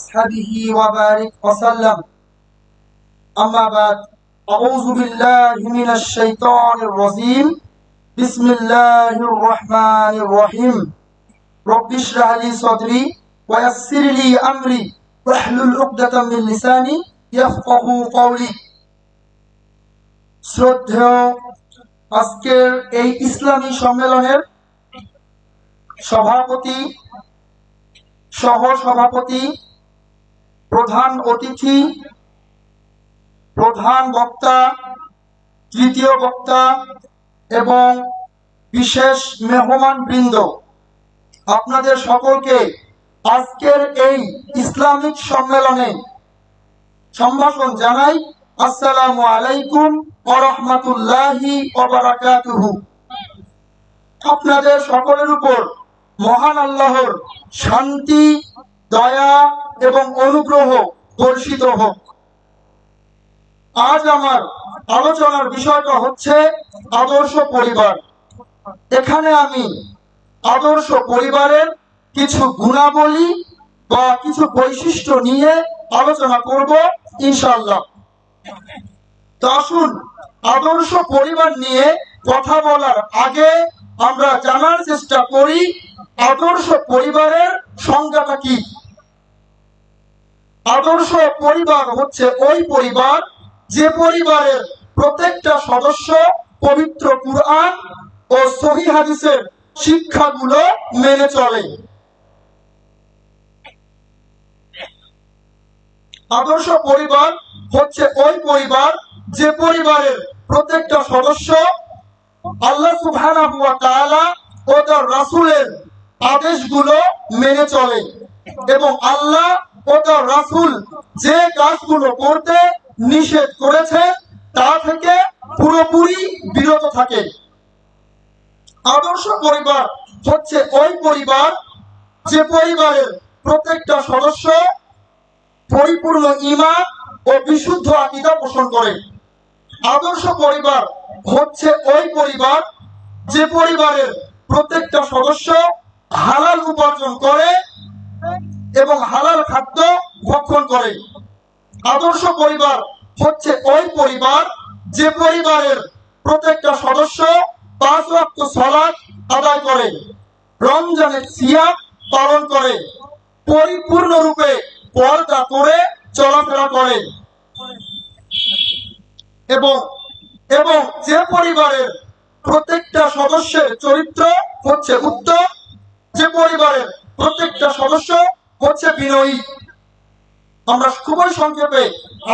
وأصحابه وبارك وسلم أما بعد أعوذ بالله من الشيطان الرجيم بسم الله الرحمن الرحيم رب اشرح لي صدري ويسر لي أمري واحلل عقدة من لساني يفقهوا قولي শ্রদ্ধেয় আজকের এই ইসলামী সম্মেলনের সভাপতি সহ সভাপতি প্রধান অতিথি প্রধান বক্তা তৃতীয় বক্তা এবং বিশেষ মেহমানবৃন্দ আপনাদের সকলকে আজকের এই ইসলামিক সম্মেলনে সম্ভাষণ জানাই আসসালামু আলাইকুম ওয়া রাহমাতুল্লাহি ওয়া বারাকাতুহু। আপনাদের সকলের উপর মহান আল্লাহর শান্তি দয়া এবং অনুগ্রহ বর্ষিত হোক। আজ আমার আলোচনার বিষয়টা হচ্ছে আদর্শ পরিবার। এখানে আমি আদর্শ পরিবারের কিছু গুণাবলী বা কিছু বৈশিষ্ট্য নিয়ে আলোচনা করব ইনশাআল্লাহ। তো আসুন আদর্শ পরিবার নিয়ে কথা বলার আগে আমরা জানার চেষ্টা করি আদর্শ পরিবারের সংজ্ঞাটা কি। আদর্শ পরিবার হচ্ছে ওই পরিবার যে পরিবারের প্রত্যেকটা সদস্য পবিত্র কুরআন ও সহিহ হাদিসের শিক্ষাগুলো মেনে চলে। আদর্শ পরিবার হচ্ছে ওই পরিবার যে পরিবারের প্রত্যেকটা সদস্য আল্লাহ সুবহানাহু ওয়া তাআলা ও তার রাসূলের আদেশগুলো মেনে চলে এবং আল্লাহ ও তার রাসূল যে কাজগুলো করতে নিষেধ করেছে তা থেকে পুরোপুরি বিরত থাকে। আদর্শ পরিবার হচ্ছে ওই পরিবার যে পরিবারের প্রত্যেকটা সদস্য পরিপূর্ণ ঈমান ও বিশুদ্ধ আকীদা পোষণ করে। আদর্শ পরিবার হচ্ছে ওই পরিবার যে পরিবারের প্রত্যেকটা সদস্য হালাল উপার্জন করে এবং হালাল খাদ্য ভক্ষণ করে। আদর্শ পরিবার হচ্ছে ওই পরিবার যে পরিবারের প্রত্যেকটা সদস্য 5 ওয়াক্ত সালাত আদায় করে, রমজানের সিয়াম পালন করে, পরিপূর্ণরূপে পর্দা করে চলাফেরা করে এবং এবং যে পরিবারের প্রত্যেকটা সদস্যের চরিত্র হচ্ছে উত্তম, যে পরিবারের প্রত্যেকটা সদস্য হচ্ছে বিনয়ী। আমরা খুবই সংক্ষেপে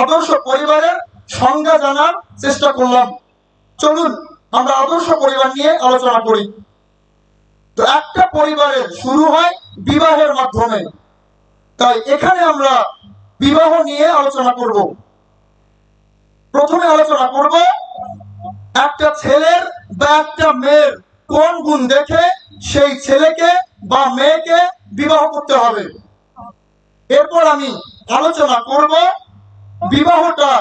আদর্শ পরিবারের সংজ্ঞা জানার চেষ্টা করলাম। চলুন আমরা আদর্শ পরিবার নিয়ে আলোচনা করি। তো একটা পরিবারের শুরু হয় বিবাহের মাধ্যমে, তাই এখানে আমরা বিবাহ নিয়ে আলোচনা করব। প্রথমে আলোচনা করব একটা ছেলের বা একটা মেয়ের কোন গুণ দেখে সেই ছেলেকে বা মেয়েকে বিবাহ করতে হবে। এরপর আমি আলোচনা করব বিবাহটা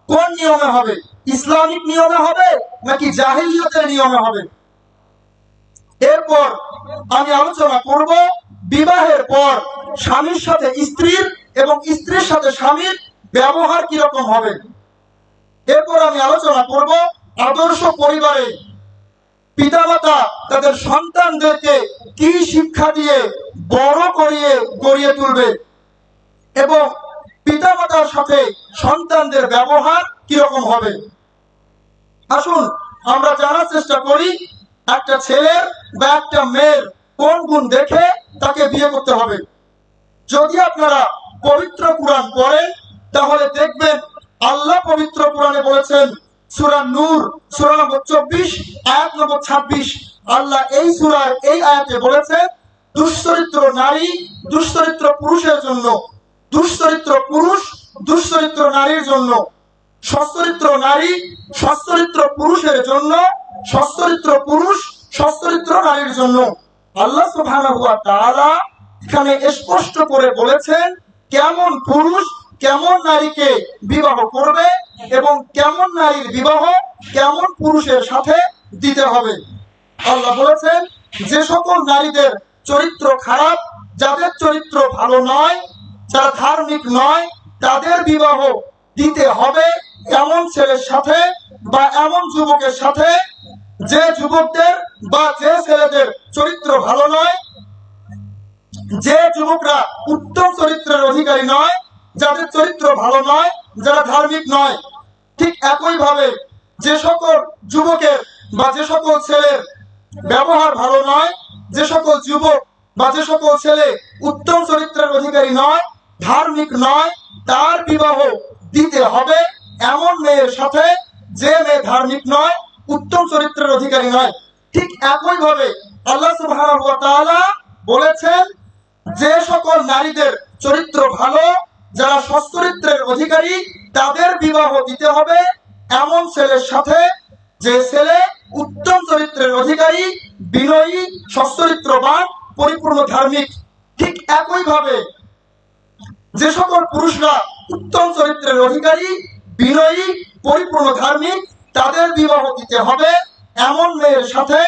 কোন নিয়মে হবে, ইসলামিক নিয়মে হবে নাকি জাহিলিয়াতের নিয়মে হবে। এরপর আমি আলোচনা করব বিবাহের পর স্বামীর সাথে স্ত্রীর এবং স্ত্রীর সাথে স্বামীর ব্যবহার কিরকম হবে। এরপর আমি আলোচনা করব আদর্শ পরিবারে পিতামাতা তাদের সন্তানদেরকে কি শিক্ষা দিয়ে বড় করিয়ে গড়িয়ে তুলবে এবং পিতামাতার সাথে সন্তানদের ব্যবহার কিরকম হবে। আসুন আমরা জানার চেষ্টা করি একটা ছেলের বা একটা মেয়ের কোন গুণ দেখে তাকে বিয়ে করতে হবে। যদি আপনারা পবিত্র কুরআন পড়েন তাহলে দেখবেন আল্লাহ পবিত্র কুরআনে বলেছেন সূরা নূর সূরা নম্বর 24 আয়াত নম্বর 26, আল্লাহ এই সূরার এই আয়াতে বলেছেন দুশ্চরিত্র নারী দুশ্চরিত্র পুরুষের জন্য, দুশ্চরিত্র পুরুষ দুশ্চরিত্র নারীর জন্য, সচ্চরিত্র নারী সচ্চরিত্র পুরুষের জন্য, সচ্চরিত্র পুরুষ সচ্চরিত্র নারীর জন্য। আল্লাহ সুবহানাহু ওয়া তাআলা এখানে স্পষ্ট করে বলেছেন কেমন পুরুষ কেমন নারীকে বিবাহ করবে এবং কেমন নারীর বিবাহ কেমন পুরুষের সাথে দিতে হবে। আল্লাহ বলেছেন যে সকল নারীদের চরিত্র খারাপ, যাদের চরিত্র ভালো নয়, যারা ধার্মিক নয় তাদের বিবাহ দিতে হবে এমন ছেলের সাথে বা এমন যুবকের সাথে যে যুবকদের বা যে ছেলেদের চরিত্র ভালো নয়, যে যুবকরা উত্তম চরিত্রের অধিকারী নয়, যাদের চরিত্র ভালো নয়, যারা ধার্মিক নয়। ঠিক একই ভাবে যে সকল যুবকের বা যে সকল ছেলের ব্যবহার ভালো নয়, যে সকল যুবক বা যে সকল ছেলে উত্তম চরিত্রের অধিকারী নয়, ধার্মিক নয়, তার বিবাহ দিতে হবে এমন মেয়ের সাথে যে মেয়ে ধার্মিক নয়, উত্তম চরিত্রের অধিকারী নয়। ঠিক একই ভাবে আল্লাহ সুবহানাহু ওয়া তাআলা বলেছেন যে সকল নারীদের চরিত্র ভালো, যারা সচ্চরিত্রের অধিকারী, তাদের বিবাহ দিতে হবে এমন ছেলের সাথে যে ছেলে উত্তম চরিত্রের অধিকারী, বিনয়ী, সচ্চরিত্রবান, পরিপূর্ণ ধার্মিক। ঠিক একই ভাবে যে সকল পুরুষরা উত্তম চরিত্রের অধিকারী, বিনয়ী, পরিপূর্ণ ধার্মিক, তাদের বিবাহ দিতে হবে এমন মেয়ের সাথে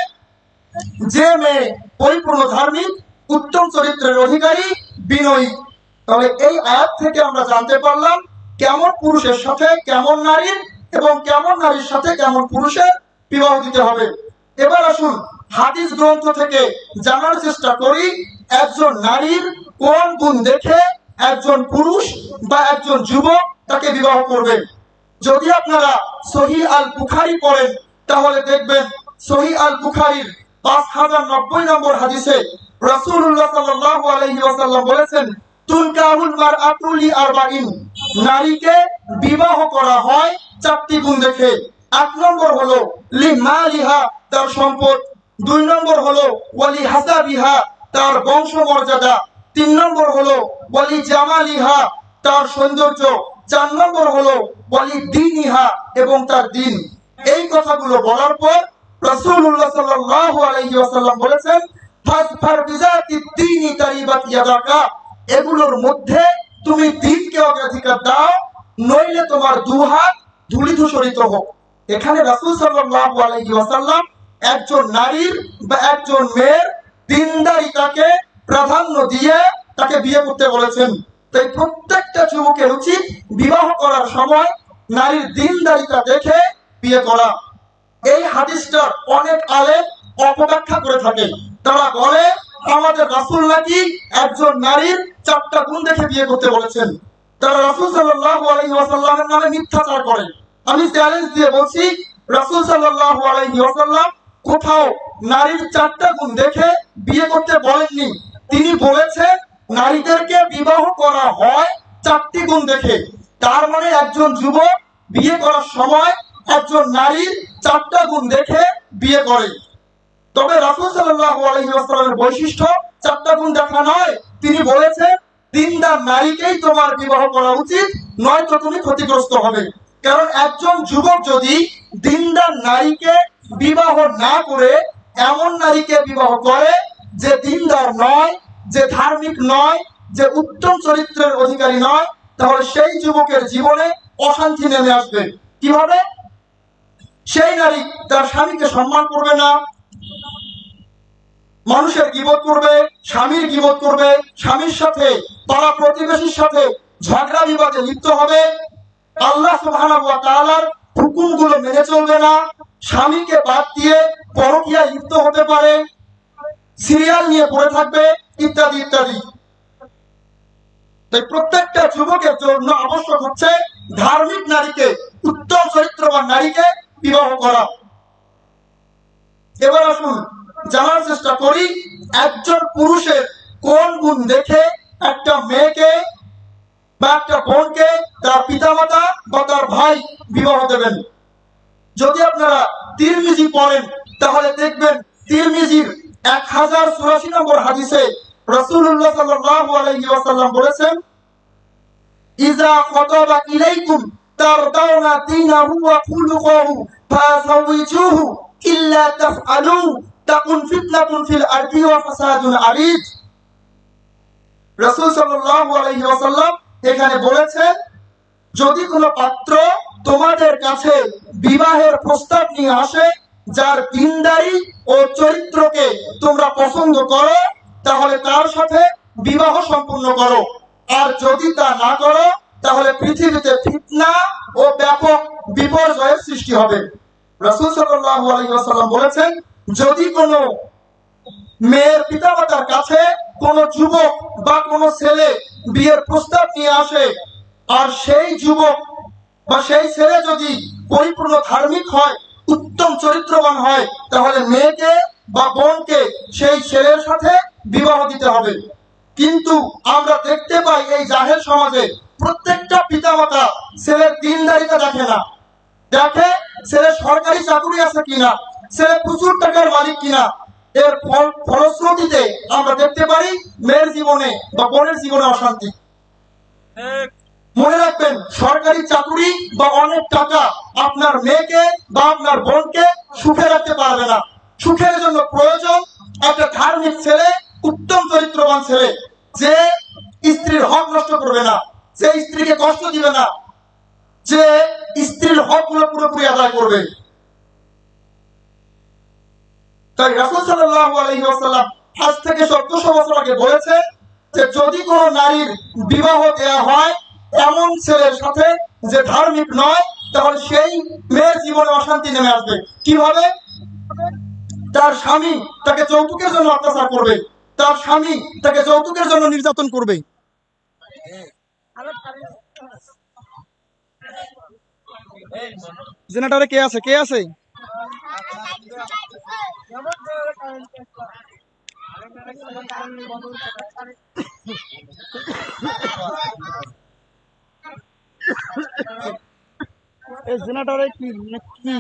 যে মেয়ে পরিপূর্ণ ধার্মিক, উত্তম চরিত্রের অধিকারী, বিনয়ী। তবে এই আয়াত থেকে আমরা জানতে পারলাম কেমন পুরুষের সাথে কেমন নারীর এবং কেমন নারীর সাথে কেমন পুরুষের বিবাহ দিতে হবে। এবার আসুন হাদিস গ্রন্থ থেকে জানার চেষ্টা করি একজন নারীর কোন গুণ দেখে একজন পুরুষ বা একজন যুবক তাকে বিবাহ করবে। যদি আপনারা সহিহ আল বুখারী পড়েন তাহলে দেখবেন সহিহ আল বুখারীর 5090 নম্বর হাদিসে রাসূলুল্লাহ সাল্লাল্লাহু আলাইহি ওয়াসাল্লাম বলেছেন, তুনকাহুল মারআতু লিআরবাইন, নারীকে বিবাহ করা হয় চারটি গুণ দেখে। 8 নম্বর হলো লিমালিহা, তার সম্পদ। 2 নম্বর হলো ওয়ালি হাসাবিহা, তার বংশ মর্যাদা। 3 নম্বর হলো ওয়ালি জামালিহা, তার সৌন্দর্য। 4 নম্বর হলো ওয়ালি দীনিহা, এবং তার দিন। এই কথাগুলো বলার পর রাসূলুল্লাহ সাল্লাল্লাহু আলাইহি ওয়াসাল্লাম বলেছেন, ফাসফার বিজাতি দীনি তারিবাত ইয়াদাকা, এগুলোর মধ্যে তুমি দিনকে অগ্রাধিকার দাও, নইলে তোমার দুহাত ধূলিধূসরিত হোক। এখানে রাসূল সাল্লাল্লাহু আলাইহি ওয়াসাল্লাম একজন নারীর বা একজন মেয়ের দিনদারিতাকে প্রাধান্য দিয়ে তাকে বিয়ে করতে বলেছেন। তাই প্রত্যেকটা যুবকের উচিত বিবাহ করার সময় নারীর দিনদারিতা দেখে বিয়ে করা। এই হাদিসটার অনেক আলেম অপব্যাখ্যা করে থাকে। তারা বলে আমাদের রাসূল নাকি একজন নারীর 4টা গুণ দেখে বিয়ে করতে বলেছেন। তারা রাসূল সাল্লাল্লাহু আলাইহি ওয়াসাল্লামের নামে মিথ্যাচার করে। আমি চ্যালেঞ্জ দিয়ে বলছি, রাসূল সাল্লাল্লাহু আলাইহি ওয়াসাল্লাম কোথাও নারীর 4টা গুণ দেখে বিয়ে করতে বলেননি। তিনি বলেছেন নারীদেরকে বিবাহ করা হয় 4টি গুণ দেখে। তার মানে একজন যুবক বিয়ে করার সময় একজন নারীর 4টা গুণ দেখে বিয়ে করে। তবে রাসূল সাল্লাল্লাহু আলাইহি ওয়াসাল্লামের বৈশিষ্ট্য 4টা গুণ দেখা নয়। তিনি বলেছেন দিনদার নারীকেই তোমার বিবাহ করা উচিত, নয়তো তুমি ক্ষতিগ্রস্ত হবে। কারণ একজন যুবক যদি দিনদার নারীকে বিবাহ না করে এমন নারীকে বিবাহ করে যে দিনদার নয়, যে ধার্মিক নয়, যে উত্তম চরিত্রের অধিকারী নয়, তাহলে সেই যুবকের জীবনে অশান্তি নেমে আসবে। কিভাবে? সেই নারী তার স্বামীকে সম্মান করবে না, মানুষের গীবত করবে, স্বামীর গীবত করবে, স্বামীর সাথে পাড়া প্রতিবেশীর সাথে ঝগড়া বিবাদে লিপ্ত হবে, আল্লাহ সুবহানাহু ওয়া তাআলার হুকুমগুলো মেনে চলবে না, স্বামীকে বাদ দিয়ে পরকীয়ায় লিপ্ত হতে পারে, সিরিয়াল নিয়ে পড়ে থাকবে, ইত্যাদি ইত্যাদি। তাই প্রত্যেকটা যুবকের জন্য আবশ্যক হচ্ছে ধার্মিক নারীকে, উত্তম চরিত্রবান নারীকে বিবাহ করা। এবার আসুন জানার চেষ্টা করি একজন পুরুষের কোন গুণ দেখে একটা মেয়েকে বা একটা বোনকে তার পিতামাতা বা তার ভাই বিবাহ দেবেন। যদি আপনারা তিরমিজি পড়েন তাহলে দেখবেন তিরমিজির 1084 নম্বর হাদিসে রাসূলুল্লাহ সাল্লাল্লাহু আলাইহি ওয়াসাল্লাম বলেছেন, ইজা খাতাবা ইলাইকুম তারদাউনা দীনাহু ওয়া খুলুকাহু ফাযাওইজুহু ইল্লা তাফআলু তাকুন ফিতনাতুন ফিল আরদি ওয়া ফাসাদুন আরিদ। রাসূল সাল্লাল্লাহু আলাইহি ওয়াসাল্লাম এখানে বলেছেন, যদি কোনো পাত্র তোমাদের কাছে বিবাহের প্রস্তাব নিয়ে আসে যার দিনদারি ও চরিত্রকে তোমরা পছন্দ করো, তাহলে তার সাথে বিবাহ সম্পূর্ণ করো, আর যদি তা না করো তাহলে পৃথিবীতে ফিতনা ও ব্যাপক বিপর্যয়ের সৃষ্টি হবে। রাসূল সাল্লাল্লাহু আলাইহি ওয়াসাল্লাম বলেছেন, যদি কোনো মেয়ের পিতামাতার কাছে কোনো যুবক বা কোনো ছেলে বিয়ের প্রস্তাব নিয়ে আসে, আর সেই যুবক বা সেই ছেলে যদি পরিপূর্ণ ধার্মিক হয়, উত্তম চরিত্রবান হয়, তাহলে মেয়েকে বা বোনকে সেই ছেলের সাথে বিবাহ দিতে হবে। কিন্তু আমরা দেখতে পাই এই জাহেল সমাজে প্রত্যেকটা পিতামাতা ছেলের দিনদারিতা দেখে না, দেখে ছেলে সরকারি চাকরি আছে কিনা, ছেলে প্রচুর টাকার মালিক কিনা। এর ফলশ্রুতিতে আমরা দেখতে পারি মেয়ের জীবনে বা বোনের জীবনে অশান্তি। মনে রাখবেন, সরকারি চাকরি বা অনেক টাকা আপনার মেয়েকে বা আপনার বোনকে সুখে রাখতে পারবে না। সুখের জন্য প্রয়োজন একটা ধার্মিক ছেলে, উত্তম চরিত্রবান ছেলে, যে স্ত্রীর হক নষ্ট করবে না, যে স্ত্রীকে কষ্ট দিবে না, যে স্ত্রীর হক গুলো পুরোপুরি আদায় করবে। তাই রাসূল সাল্লাল্লাহু আলাইহি ওয়াসাল্লাম আজ থেকে 1400 বছর আগে বলেছেন যে যদি কোনো নারীর বিবাহ দেয়া হয় এমন ছেলের সাথে যে ধার্মিক নয়, তাহলে সেই মেয়ের জীবনে অশান্তি নেমে আসবে। কিভাবে? তার স্বামী তাকে যৌতুকের জন্য অত্যাচার করবে, তার স্বামী তাকে যৌতুকের জন্য নির্যাতন করবে। জেনারেটরে কে আছে? কে আছে? এই জেনারেটরে কি কি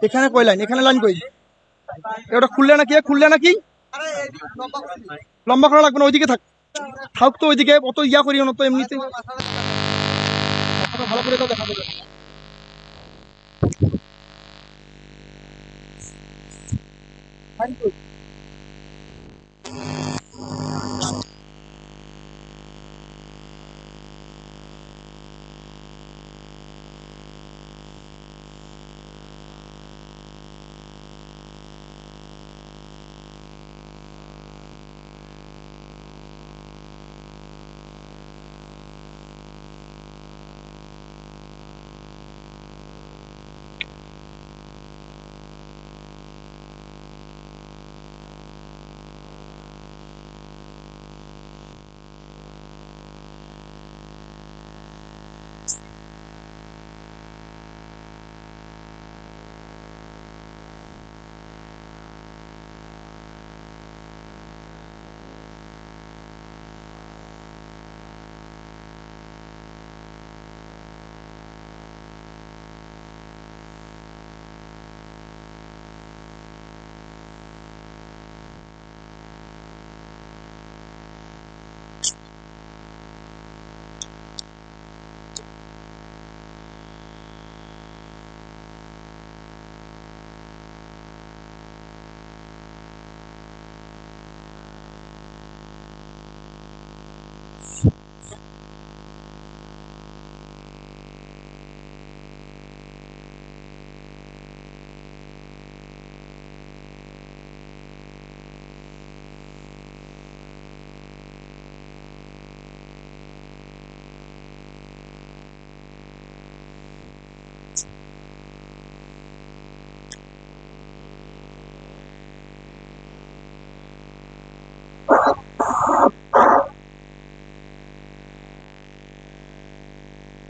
এখানে কই লাইন? এখানে লাইন কই? এটা খুললে নাকি? খুললে নাকি? লম্বা করা লাগবে না, ওইদিকে থাক, থাক তো ওইদিকে, অত ইয়া করিও না তো, এমনিতে ভালো করে তো দেখা যাবে।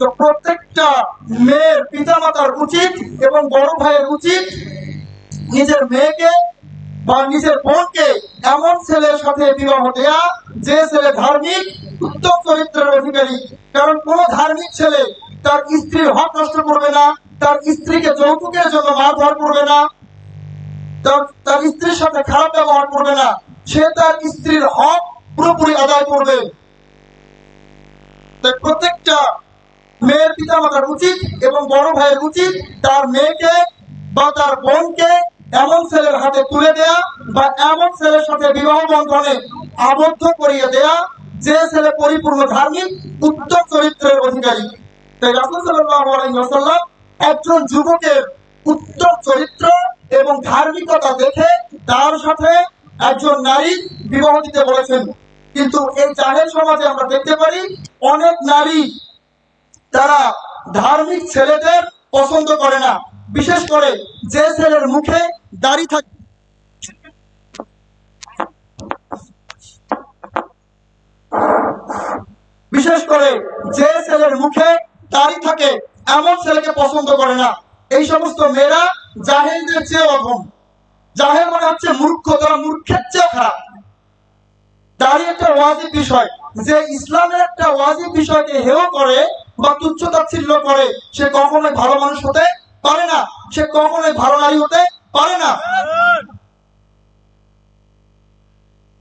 তো প্রত্যেকটা মেয়ের পিতামাতার উচিত এবং বড় ভাইয়ের উচিত নিজের মেয়েকে বা নিজের বোনকে এমন ছেলের সাথে বিবাহ দেয়া যে ছেলে ধার্মিক, উত্তম চরিত্রের অধিকারী। কারণ কোন ধার্মিক ছেলে তার স্ত্রীর হক নষ্ট করবে না, তার স্ত্রীকে যৌতুকের জন্য মারধর করবে না, তার স্ত্রীর সাথে খারাপ ব্যবহার করবে না, সে তার স্ত্রীর হক পুরোপুরি আদায় করবে। তাই প্রত্যেকটা মেয়ের পিতামাতার উচিত এবং বড় ভাইয়ের উচিত তার মেয়েকে বা তার বোনকে এমন ছেলের হাতে তুলে দেয়া বা এমন ছেলের সাথে বিবাহ বন্ধনে আবদ্ধ করিয়ে দেয়া যে ছেলে পরিপূর্ণ ধার্মিক, উত্তম চরিত্রের অধিকারী। তাই রাসূল সাল্লাল্লাহু আলাইহি ওয়াসাল্লাম একজন যুবকের উত্তম চরিত্র এবং ধার্মিকতা দেখে তার সাথে একজন নারী বিবাহ দিতে বলেছেন। কিন্তু এই জাহেল সমাজে আমরা দেখতে পারি অনেক নারী তারা ধার্মিক ছেলেদের পছন্দ করে না, বিশেষ করে যে ছেলের মুখে দাড়ি থাকে, বিশেষ করে যে ছেলের মুখে দাড়ি থাকে এমন ছেলেকে পছন্দ করে না। এই সমস্ত মেয়েরা জাহেলদের চেয়ে অধম। জাহেল মানে হচ্ছে মূর্খ, তারা মূর্খের চেয়ে খারাপ। দাড়ি একটা ওয়াজিব বিষয়, যে ইসলামের একটা ওয়াজিব বিষয়কে হেয় করে বা তুচ্ছ তাচ্ছিল্য করে সে কখনোই ভালো মানুষ হতে পারে না, সে কখনোই ভালো নারী হতে পারে না।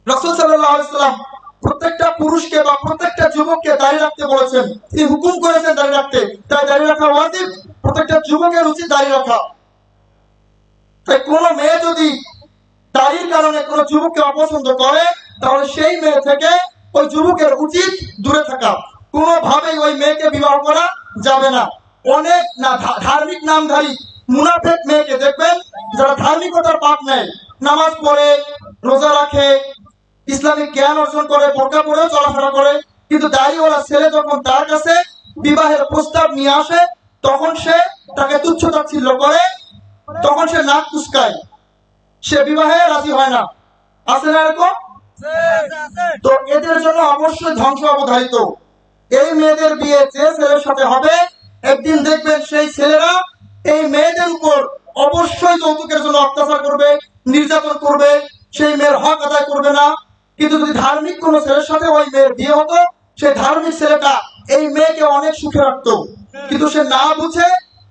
রাসূল সাল্লাল্লাহু আলাইহি ওয়াসাল্লাম প্রত্যেকটা পুরুষকে বা প্রত্যেকটা যুবককে দাড়ি রাখতে বলেছেন, তিনি হুকুম করেছেন দাড়ি রাখতে। তাই দাড়ি রাখা ওয়াজিব, প্রত্যেকটা যুবকের উচিত দাড়ি রাখা। তাই কোনো মেয়ে যদি দাড়ির কারণে কোনো যুবককে অপছন্দ করে তাহলে সেই মেয়ে থেকে ওই যুবকের উচিত দূরে থাকা, কোনোভাবেই ওই মেয়েকে বিবাহ করা যাবে না। অনেক না ধার্মিক নামধারী মুনাফিক মেয়েকে দেখবেন যারা ধার্মিকতার পাঠ নেয়, নামাজ পড়ে, রোজা রাখে, ইসলামিক জ্ঞান অর্জন করে, বোরকা পরেও চলাফেরা করে, কিন্তু দাড়িওয়ালা ছেলে যখন তার কাছে বিবাহের প্রস্তাব নিয়ে আসে তখন সে তাকে তুচ্ছ তাচ্ছিল্য করে, তখন সে নাক কুচকায়, সে বিবাহে রাজি হয় না। আছে না এরকম? তো এদের জন্য অবশ্যই ধ্বংস অবধারিত। এই মেয়েদের বিয়ে যে ছেলের সাথে হবে একদিন দেখবেন সেই ছেলেরা এই মেয়েদের উপর অবশ্যই যৌতুকের জন্য অত্যাচার করবে, নির্যাতন করবে, সেই মেয়ের হক আদায় করবে না। কিন্তু যদি ধার্মিক কোনো ছেলের সাথে ওই মেয়ের বিয়ে হতো, সেই ধার্মিক ছেলেটা এই মেয়েকে অনেক সুখে রাখতো, কিন্তু সে না বুঝে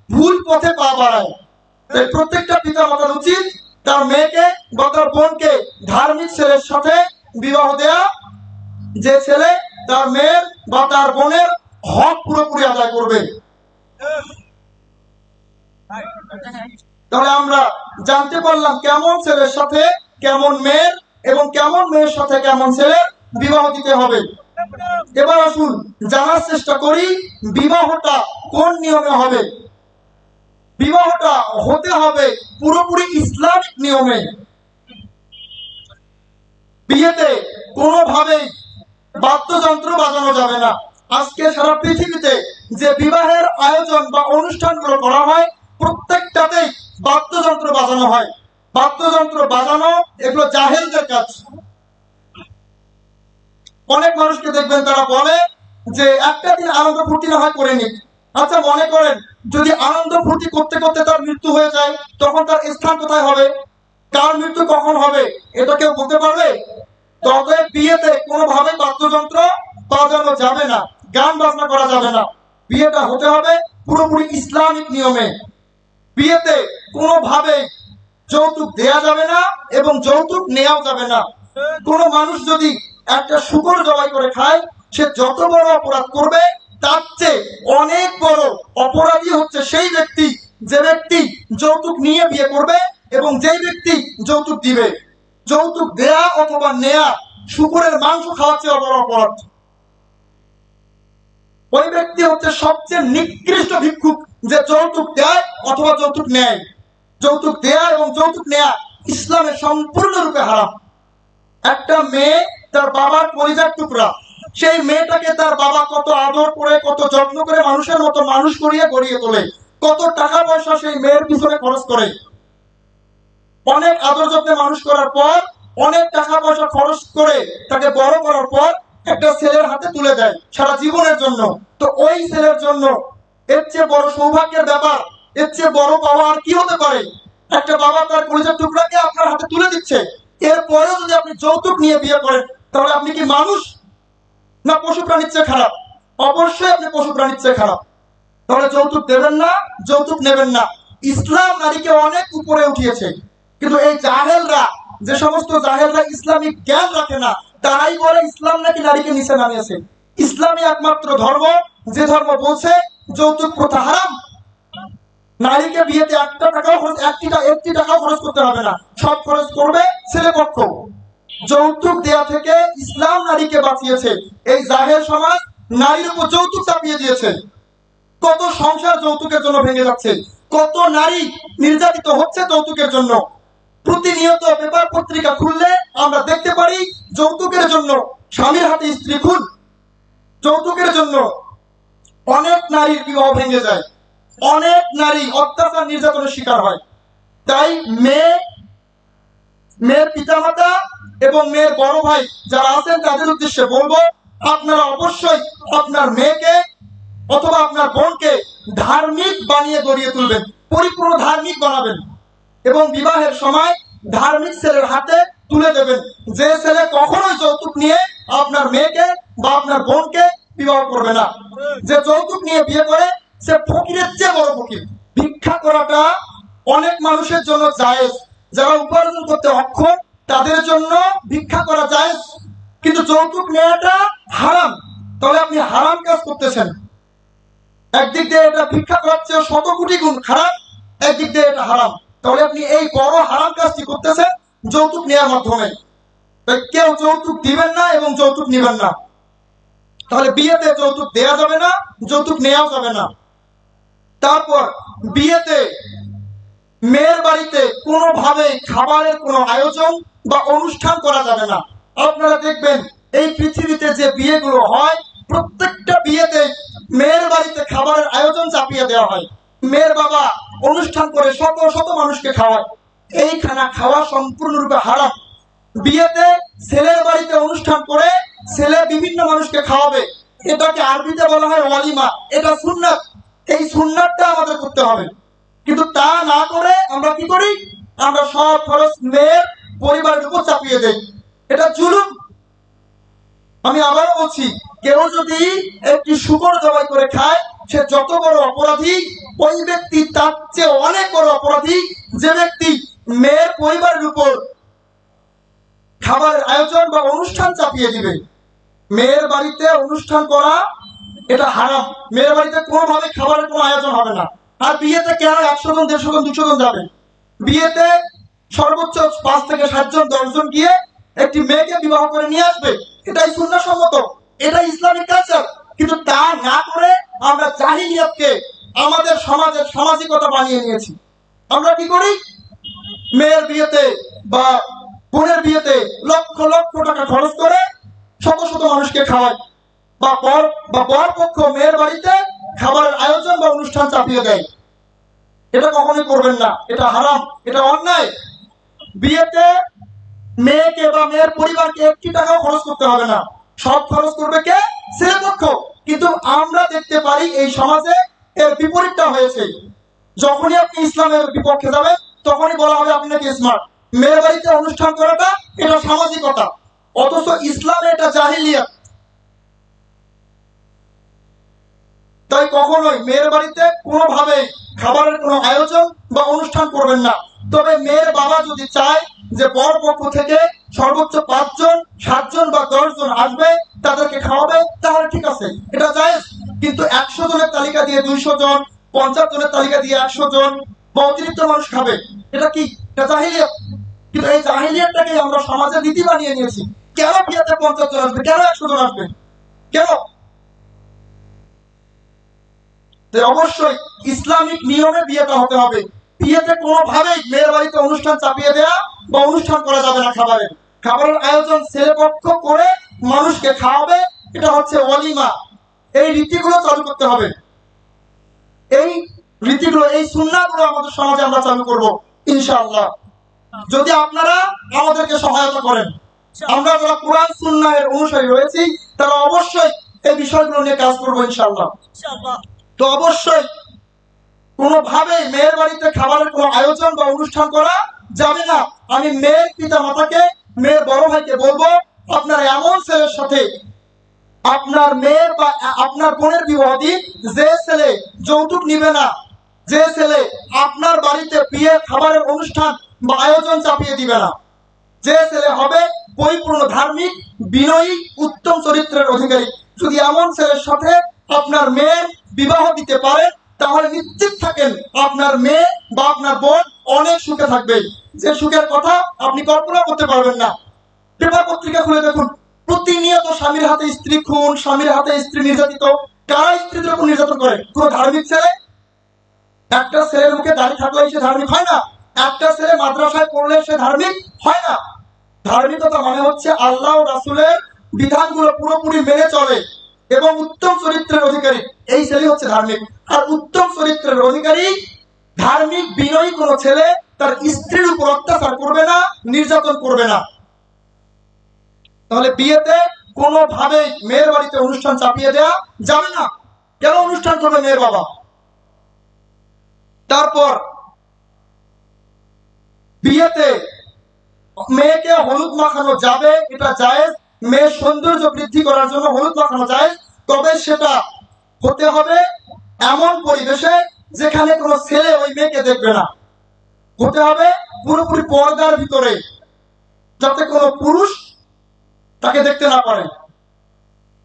ভুল পথে পা বাড়ায়। তাই প্রত্যেকটা পিতা মাতার উচিত তার মেয়েকে বা তার বোনকে ধার্মিক ছেলের সাথে বিবাহ দেয়া, যে ছেলে তার মেয়ের বা তার বোনের হক পুরোপুরি আদায় করবে। তাহলে আমরা জানতে পারলাম কেমন ছেলের সাথে কেমন মেয়ের এবং কেমন মেয়ের সাথে কেমন ছেলের বিবাহ দিতে হবে। এবার আসুন জানার চেষ্টা করি বিবাহটা কোন নিয়মে হবে। বিবাহটা হতে হবে পুরোপুরি ইসলামিক নিয়মে। বিয়েতে কোনোভাবেই বাদ্যযন্ত্র বাজানো যাবে না। আজকে সারা পৃথিবীতে যে বিবাহের আয়োজন বা অনুষ্ঠানগুলো করা হয় প্রত্যেকটাতেই বাদ্যযন্ত্র বাজানো হয়। বাদ্যযন্ত্র বাজানো এগুলো জাহেলদের কাজ। অনেক মানুষকে দেখবেন তারা বলে যে একটা দিন আনন্দ ফুর্তি না হয় করে নিক। আচ্ছা মনে করেন যদি আনন্দ ফুর্তি করতে করতে তার মৃত্যু হয়ে যায় তখন তার স্থান কোথায় হবে, কার মৃত্যু কখন হবে এটা কেউ বলতে পারবে? তবে বিয়েতে কোনোভাবে বাদ্যযন্ত্র বাজানো যাবে না, গান বাজনা করা যাবে না। বিয়েটা হতে হবে পুরোপুরি ইসলামিক নিয়মে। বিয়েতে কোনোভাবে যৌতুক দেয়া যাবে না এবং যৌতুক নেওয়াও যাবে না। কোনো মানুষ যদি একটা শূকর জবাই করে খায় সে যত বড় অপরাধ করবে তার চেয়ে অনেক বড় অপরাধী হচ্ছে সেই ব্যক্তি যে ব্যক্তি যৌতুক নিয়ে বিয়ে করবে এবং যেই ব্যক্তি যৌতুক দিবে। যৌতুক দেয়া অথবা নেয়া শূকরের মাংস খাওয়ার চেয়ে বড় অপরাধ। ওই ব্যক্তি হচ্ছে সবচেয়ে নিকৃষ্ট ভিক্ষুক যে যৌতুক দেয় অথবা যৌতুক নেয়। যৌতুক দেয়া এবং যৌতুক নেয়া ইসলামে সম্পূর্ণরূপে হারাম। একটা মেয়ে তার বাবার পরিজার টুকরা, সেই মেয়েটাকে তার বাবা কত আদর করে কত যত্ন করে মানুষের মতো মানুষ করিয়ে গড়িয়ে তোলে, কত টাকা পয়সা সেই মেয়ের পিছনে খরচ করে। অনেক আদর যত্নে মানুষ করার পর অনেক টাকা পয়সা খরচ করে তাকে বড় করার পর একটা ছেলের হাতে তুলে দেয় সারা জীবনের জন্য। তো ওই ছেলের জন্য এর চেয়ে বড় সৌভাগ্যের ব্যাপার, এর চেয়ে বড় পাওয়া আর কি হতে পারে? একটা বাবা তার পরিচয় টুকরাকে আপনার হাতে তুলে দিচ্ছে, এরপরেও যদি আপনি যৌতুক নিয়ে বিয়ে করেন তাহলে আপনি কি মানুষ না পশু প্রাণীর চেয়ে খারাপ? অবশ্যই আপনি পশু প্রাণীর চেয়ে খারাপ। তাহলে যৌতুক দেবেন না, যৌতুক নেবেন না। ইসলাম নারীকে অনেক উপরে উঠিয়েছে, কিন্তু এই জাহেলরা, যে সমস্ত জাহেলরা ইসলামিক জ্ঞান রাখে না তারাই বলে ইসলাম নাকি নারীকে নিচে নামিয়েছে। ইসলামই একমাত্র ধর্ম যে ধর্ম বলছে যৌতুক প্রথা হারাম। নারীকে বিয়েতে একটি টাকাও খরচ করতে হবে না, সব খরচ করবে ছেলে পক্ষ। যৌতুক দেয়া থেকে ইসলাম নারীকে বাঁচিয়েছে। এই জাহেল সমাজ নারীর উপর যৌতুক চাপিয়ে দিয়েছে। কত সংসার যৌতুকের জন্য ভেঙে যাচ্ছে, কত নারী নির্যাতিত হচ্ছে যৌতুকের জন্য। প্রতিনিয়ত পেপার পত্রিকা খুললে আমরা দেখতে পারি যৌতুকের জন্য স্বামীর হাতে স্ত্রী খুন, যৌতুকের জন্য অনেক নারীর বিবাহ ভেঙে যায়, অনেক নারী অত্যাচার নির্যাতনের শিকার হয়। তাই মেয়ের পিতামাতা এবং মেয়ের বড় ভাই যারা আছেন তাদের উদ্দেশ্যে বলবো, আপনারা অবশ্যই আপনার মেয়েকে অথবা আপনার বোনকে ধার্মিক বানিয়ে গড়িয়ে তুলবেন, পরিপূর্ণ ধার্মিক বানাবেন এবং বিবাহের সময় ধার্মিক ছেলের হাতে তুলে দেবেন, যে ছেলে কখনোই যৌতুক নিয়ে আপনার মেয়েকে বা আপনার বোনকে বিবাহ করবে না। যে যৌতুক নিয়ে বিয়ে করে সে ফকিরের চেয়ে বড় ফকির। ভিক্ষা করাটা অনেক মানুষের জন্য জায়েজ, যারা উপার্জন করতে অক্ষম তাদের জন্য ভিক্ষা করা জায়েজ, কিন্তু যৌতুক নেওয়াটা হারাম। তাহলে আপনি হারাম কাজ করতেছেন। একদিক দিয়ে এটা ভিক্ষা করার চেয়ে 100 কোটি গুণ খারাপ, একদিক দিয়ে এটা হারাম। তাহলে আপনি এই বড় হারাম কাজটি করতেছেন যৌতুক নেওয়ার মাধ্যমে। কেউ যৌতুক দিবেন না এবং যৌতুক নিবেন না। তাহলে বিয়েতে যৌতুক দেওয়া যাবে না, যৌতুক নেওয়া যাবে না। তারপর বিয়েতে মেয়ের বাড়িতে কোনোভাবে খাবারের কোনো আয়োজন বা অনুষ্ঠান করা যাবে না। আপনারা দেখবেন এই পৃথিবীতে যে বিয়েগুলো হয় প্রত্যেকটা বিয়েতে মেয়ের বাড়িতে খাবারের আয়োজন চাপিয়ে দেওয়া হয়। মেয়ের বাবা অনুষ্ঠান করে শত শত মানুষকে খাওয়ায়, এই খানা খাওয়া সম্পূর্ণরূপে হারাম। বিয়েতে ছেলের বাড়িতে অনুষ্ঠান করে ছেলে বিভিন্ন মানুষকে খাওয়াবে, এটাকে আরবিতে বলা হয় ওয়ালিমা, এটা সুন্নাত। এই সুন্নাতটা আমাদের করতে হবে, কিন্তু তা না করে আমরা কি করি, আমরা সব খরচ মেয়ের পরিবারের উপর চাপিয়ে দেই, এটা জুলুম। আমি আবারও বলছি, কেউ যদি একটি শূকর জবাই করে খায় সে যত বড় অপরাধী, ওই ব্যক্তি তার চেয়ে অনেক বড় অপরাধী যে ব্যক্তি মেয়ের পরিবারের উপর খাবারের আয়োজন বা অনুষ্ঠান চাপিয়ে দিবে। মেয়ের বাড়িতে অনুষ্ঠান করা এটা হারাম, মেয়ের বাড়িতে কোনোভাবে খাবারের কোনো আয়োজন হবে না। আর বিয়েতে কেন 100 জন 150 জন 200 জন যাবে? বিয়েতে সর্বোচ্চ 5 থেকে 7 জন 10 জন গিয়ে একটি মেয়েকে বিবাহ করে নিয়ে আসবে, এটাই সুন্নাহসম্মত, এটাই ইসলামিক কালচার। কিন্তু তা না করে আমরা জাহিলিয়াতকে আমাদের সমাজের সামাজিকতা বানিয়ে নিয়েছি। আমরা কি করি, মেয়ের বিয়েতে বা বোনের বিয়েতে লক্ষ লক্ষ টাকা খরচ করে শত শত মানুষকে খাওয়াই, বা বর পক্ষ মেয়ের বাড়িতে খাবারের আয়োজন বা অনুষ্ঠান চাপিয়ে দেয়। এটা কখনোই করবেন না, এটা হারাম, এটা অন্যায়। বিয়েতে মেয়েকে বা মেয়ের পরিবারকে 1 টাকাও খরচ করতে হবে না, সব খরচ করবে কে? ছেলে পক্ষ। কিন্তু আমরা দেখতে পারি এই সমাজে এর বিপরীতটা হয়েছে। যখনই আপনি ইসলামের বিপক্ষে যাবেন তখনই বলা হবে আপনি নাকি স্মার্ট। মেয়ের বাড়িতে অনুষ্ঠান করাটা এটা সামাজিকতা, অথচ ইসলামে এটা জাহিলিয়াত। তাই কখনোই মেয়ের বাড়িতে কোনোভাবে খাবারের কোনো আয়োজন বা অনুষ্ঠান করবেন না। তবে মেয়ের বাবা যদি চায় যে বর পক্ষ থেকে সর্বোচ্চ 5 জন 7 জন বা 10 জন আসবে, তাদেরকে খাওয়াবে, তাহলে ঠিক আছে, এটা জায়েজ। কিন্তু 100 জনের তালিকা দিয়ে 200 জন, 50 জনের তালিকা দিয়ে 100 জন বা অতিরিক্ত মানুষ খাবে, এটা কি? এটা জাহিলিয়াত। কিন্তু এই জাহিলিয়াতটাকে আমরা সমাজের রীতি বানিয়ে নিয়েছি। কেন বিয়েতে 50 জন আসবে, কেন 100 জন আসবে, কেন? অবশ্যই ইসলামিক নিয়মে বিয়েটা হতে হবে। বিয়েতে কোনোভাবেই মেয়ের বাড়িতে অনুষ্ঠান চাপিয়ে দেওয়া বা অনুষ্ঠান করা যাবে না। খাবারের আয়োজন ছেলে পক্ষ করে মানুষকে খাওয়াবে, এটা হচ্ছে ওয়ালিমা। এই রীতিগুলো চালু করতে হবে, এই রীতিগুলো, এই সুন্নাহগুলো আমাদের সমাজে আমরা চালু করব ইনশাআল্লাহ, যদি আপনারা আমাদেরকে সহায়তা করেন। আমরা যারা কোরআন সুন্নাহের অনুসারী রয়েছি তারা অবশ্যই এই বিষয়গুলো নিয়ে কাজ করবো ইনশাআল্লাহ। তো অবশ্যই কোনোভাবে মেয়ের বাড়িতে খাবারের কোনো আয়োজন বা অনুষ্ঠান করা যাবে না। আমি মেয়ের পিতা মাতাকে, মেয়ের বড় ভাইকে বলবো, আপনার এমন ছেলের সাথে আপনার মেয়ের বা আপনার বোনের বিবাহ দিন যে ছেলে যৌতুক নিবে না, যে ছেলে আপনার বাড়িতে বিয়ের খাবারের অনুষ্ঠান বা আয়োজন চাপিয়ে দিবে না, যে ছেলে হবে পরিপূর্ণ ধার্মিক, বিনয়ী, উত্তম চরিত্রের অধিকারী। যদি এমন ছেলের সাথে আপনার মেয়ের বিবাহ দিতে পারেন তাহলে নিশ্চিত থাকেন আপনার মেয়ে বা আপনার বোন অনেক সুখে থাকবে, যে সুখের কথা আপনি কল্পনা করতে পারবেন না। পেপার পত্রিকা খুলে দেখুন, প্রতিনিয়ত স্বামীর হাতে স্ত্রী খুন, স্বামীর হাতে স্ত্রী নির্যাতিত, কারা স্ত্রীদের উপর নির্যাতন করে? কোন ধার্মিক ছেলে? একটা ছেলের মুখে দাড়ি থাকলে সে ধার্মিক হয় না। একটা ছেলে মাদ্রাসায় পড়লে সে ধার্মিক হয় না। ধার্মিকতা মানে হচ্ছে আল্লাহ ও রাসূলের বিধানগুলো পুরোপুরি মেনে চলে এবং উত্তম চরিত্রের অধিকারী, এই ছেলে হচ্ছে ধার্মিক। আর উত্তম চরিত্রের অধিকারী ধার্মিক বিনয়ী কোন ছেলে তার স্ত্রীর উপর অত্যাচার করবে না, নির্যাতন করবে না। তাহলে বিয়েতে কোনোভাবেই মেয়ের বাড়িতে অনুষ্ঠান চাপিয়ে দেওয়া যাবে না। কেন অনুষ্ঠান করবে মেয়ের বাবা? তারপর বিয়েতে মেয়েকে হলুদ মাখানো যাবে, এটা জায়েজ। মেয়ের সৌন্দর্য বৃদ্ধি করার জন্য হলুদ মাখানো যায়, তবে সেটা হতে হবে এমন পরিবেশে যেখানে কোনো ছেলে ওই মেয়েকে দেখবে না। হতে হবে পুরোপুরি পর্দার ভিতরে, যাতে কোনো পুরুষ তাকে দেখতে না পারে।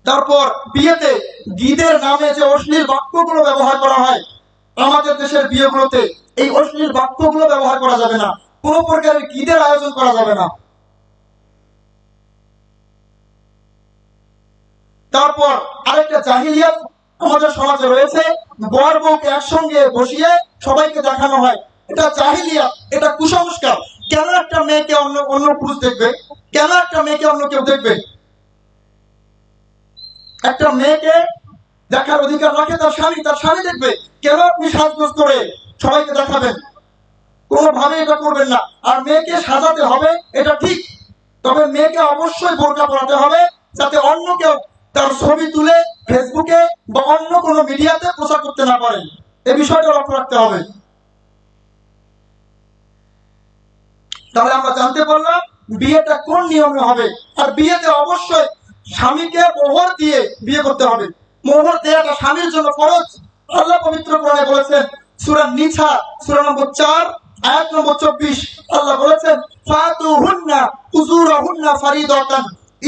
তারপর বিয়েতে গীদের নামে যে অশ্লীল বাক্যগুলো ব্যবহার করা হয় আমাদের দেশের বিয়েগুলোতে, এই অশ্লীল বাক্যগুলো ব্যবহার করা যাবে না। কোনো প্রকারের গীদের আয়োজন করা যাবে না। তারপর আরেকটা জাহিলিয়াত আমাদের সমাজে রয়েছে, বর বউকে একসঙ্গে বসিয়ে সবাইকে দেখানো হয়। এটা জাহিলিয়াত, এটা কুসংস্কার। কেন একটা মেয়েকে অন্য অন্য পুরুষ দেখবে? কেন একটা মেয়েকে অন্য কেউ দেখবে? একটা মেয়েকে দেখার অধিকার রাখে তার স্বামী, তার স্বামী দেখবে। কেন আপনি সাজগোজ করে সবাইকে দেখাবেন? কোনোভাবে এটা করবেন না। আর মেয়েকে সাজাতে হবে, এটা ঠিক, তবে মেয়েকে অবশ্যই বোরকা পরাতে হবে, যাতে অন্য কেউ তার ছবি তুলে ফেসবুকে বা অন্য কোনো মিডিয়াতে প্রচার করতে না পারে। এই বিষয়টা লক্ষ্য রাখতে হবে। তাহলে আমরা জানতে পারলাম বিয়েটা কোন নিয়মে হবে। আর বিয়েতে অবশ্যই স্বামীকে মোহর দিয়ে বিয়ে করতে হবে। মোহর দেওয়াটা স্বামীর জন্য ফরজ। আল্লাহ পবিত্র কোরআনে বলেছেন, সূরা নিসা সূরা নম্বর 4 আয়াত নম্বর 24, আল্লাহ বলেছেন, ফাতুহুন্না উজুরাহুন্না ফারিদাতান,